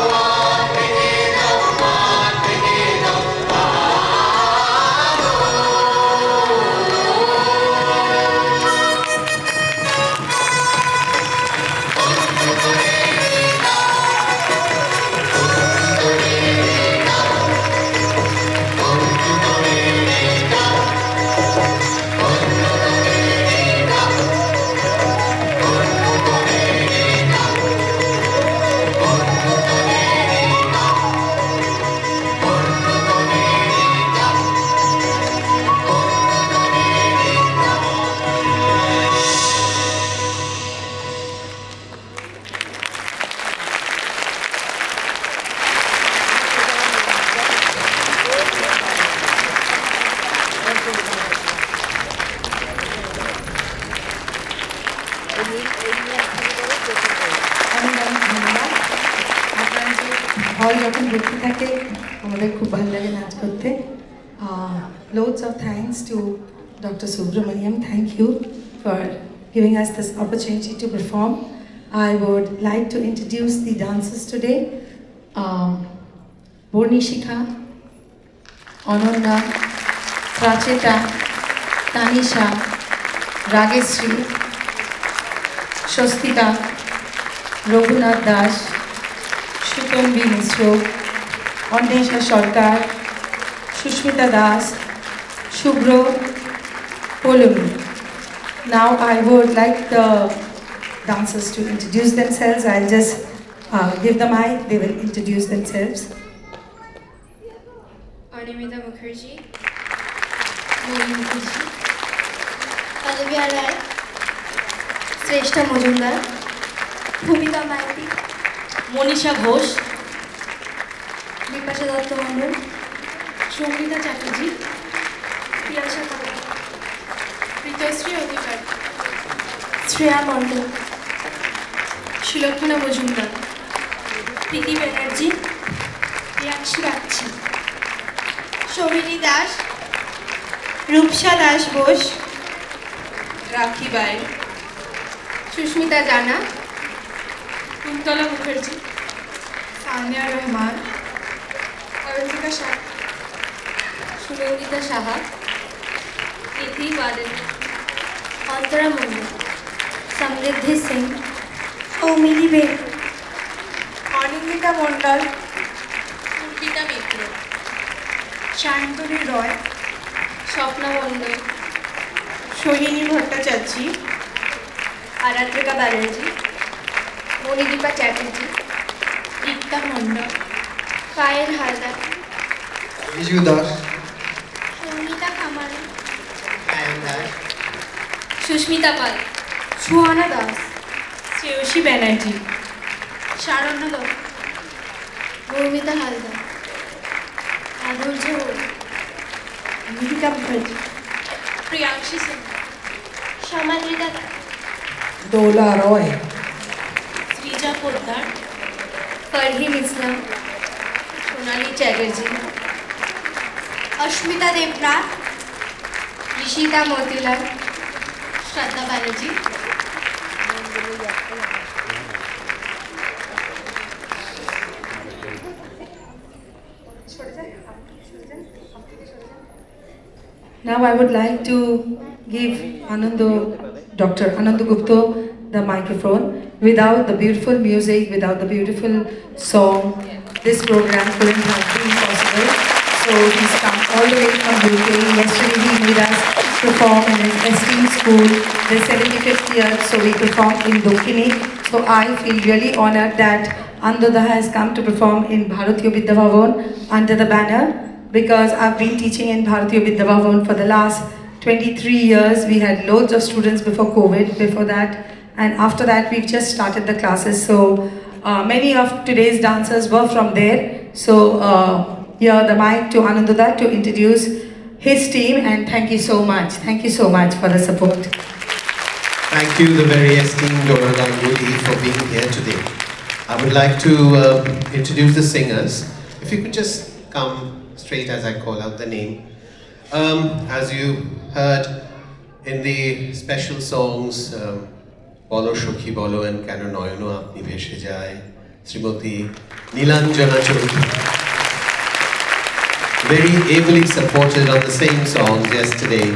হল যখন ভর্তি থাকে আমাদের খুব ভালো লাগে নাচ করতে। Loads of thanks to Dr. Subramaniam. Thank you for giving us this opportunity to perform. I would like to introduce the dancers today. Bornishika, Ananda, Pracheta, Tanisha, Ragesri, Shostika, Raghunath Das, Shutombi Misro, Andesha Sarkar, Shushmita Das, Shubro, Polumi. Now I would like the dancers to introduce themselves. I'll just give the mic, they will introduce themselves. Animita Mukherjee, Moini Mukherjee, Olivia Rai, Shrestha Majumdar, Bhumika Maiti, Monisha Ghosh, Bipasha Datta Mandal, Shomita Chatterjee, Priyasha Kala. Ritushree অধিকারী, শ্রেয়া মণ্ডল, সুলক্ষণা মজুমদার, প্রীতি ব্যানার্জি, প্রিয়াংশী বাগচি, সৌমিনী দাস, রূপসা দাস বোস, রাখি বাই, সুস্মিতা জানা, কুন্তলা মুখার্জি, সানিয়া রহমান, অরন্তিকা শাহ, সুনন্দিতা সাহা, প্রীতি বাদল, অন্তরা মণ্ডল, সমৃদ্ধি সিং, সৌমিলি বেগ, অনিন্দিতা মণ্ডল, অর্পিতা মিত্র, শান্তনী রয়, স্বপ্না মণ্ডল, সোহিনী ভট্টাচার্য, আরাত্রিকা ব্যানার্জি, মণিদীপা চ্যাটার্জি, রিক্তা মণ্ডল, পায়েল হালদার, বিজু দাস, সঙ্গীতা কামাল, সুস্মিতা পাল, সুহানা দাস, শ্রেয়সী ব্যানার্জি, শারণ্য দত্ত, মৌমিতা হালদার, মাধুর্য ওর, দীপিকা মুখার্জি, প্রিয়াংশী সিং, সমাদৃতা দাস, Dola Roy, শ্রীজা পোদ্দার, ফারহিন ইসলাম, সোনালী চ্যাটার্জি, অস্মিতা দেবনাথ, ঋষিতা মতিলাল, শ্রদ্ধা Banerjee, Now I would like to give Dr. Anandu Gupta the microphone. Without the beautiful music, without the beautiful song, this program couldn't have been possible. So he's come all the way from UK. Yesterday he made us perform in his esteemed school, the 75th year, so we performed in Dokini. So I feel really honored that Ananda has come to perform in Bharatiya Vidya Bhavan under the banner, because I've been teaching in Bharatiya Vidya Bhavan for the last 23 years. We had loads of students before COVID, before that, and after that we've just started the classes. So many of today's dancers were from there. So here the mic to Ananduda to introduce his team, and thank you so much. Thank you so much for the support. Thank you, the very esteemed Dora Ganguly, for being here today. I would like to introduce the singers. If you could just come straight as I call out the name. As you heard in the special songs, Bolo Shokhi Bolo and Keno Noyono Apni Bheshe Jai, Srimati Nilanjana Chaudhary, very ably supported on the same songs yesterday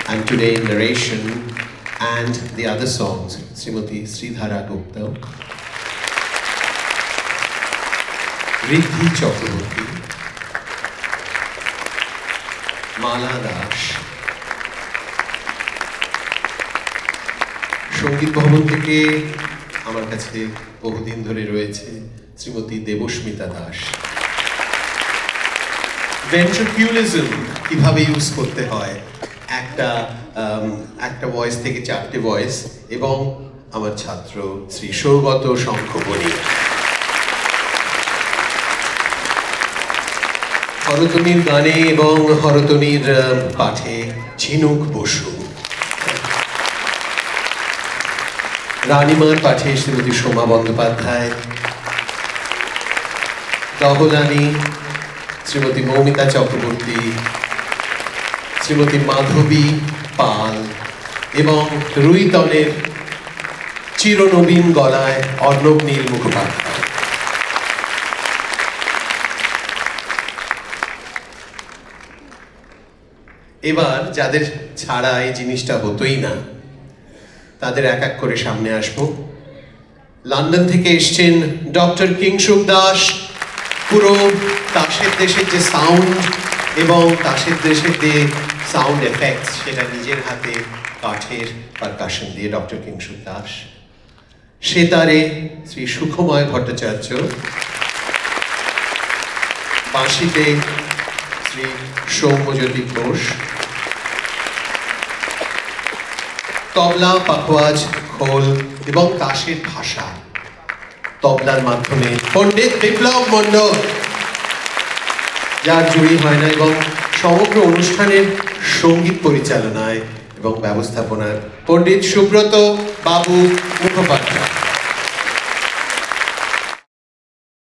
and today in narration, and the other songs, Srimati Sridhara Gupta, Riddhi Chakraborty, Mala Dash, সঙ্গীত ভবন থেকে আমার কাছে বহুদিন ধরে রয়েছে শ্রীমতী দেবস্মিতা দাস। ভেন্ট্রিকিউলিজম কিভাবে ইউজ করতে হয়, একটা ভয়েস থেকে চারটে ভয়েস, এবং আমার ছাত্র শ্রী সৌগত শঙ্খবণী। হরতনীর গানে এবং হরতনীর পাঠে ঝিনুক বসু, রানীমার পাঠে শ্রীমতী সোমা বন্দ্যোপাধ্যায়, দহলানি শ্রীমতী মৌমিতা চক্রবর্তী, শ্রীমতী মাধবী পাল, এবং রুইতনের চিরনবীন গলায় অর্ণব নীল মুখোপাধ্যায়। এবার যাদের ছাড়া এই জিনিসটা হতোই না, তাদের এক এক করে সামনে আসবো। লন্ডন থেকে এসছেন ডক্টর কিংশুক দাস, পুরো তাসের দেশের যে সাউন্ড এবং তাসের দেশের যে সাউন্ড এফেক্টস, সেটা নিজের হাতে কাঠের পারকাশন দিয়ে ডক্টর কিংশুক দাস। সেতারে শ্রী সুখময় ভট্টাচার্য, বাঁশিতে শ্রী সৌম্যজ্যোতি ঘোষ, তবলা, পাখোয়াজ, খোল এবং তাসের ভাষা তবলার মাধ্যমে পণ্ডিত বিপ্লব মণ্ডল, যার জুড়ি হয় না, এবং সমগ্র অনুষ্ঠানের সঙ্গীত পরিচালনায় এবং ব্যবস্থাপনার পণ্ডিত সুব্রত বাবু মুখোপাধ্যায়।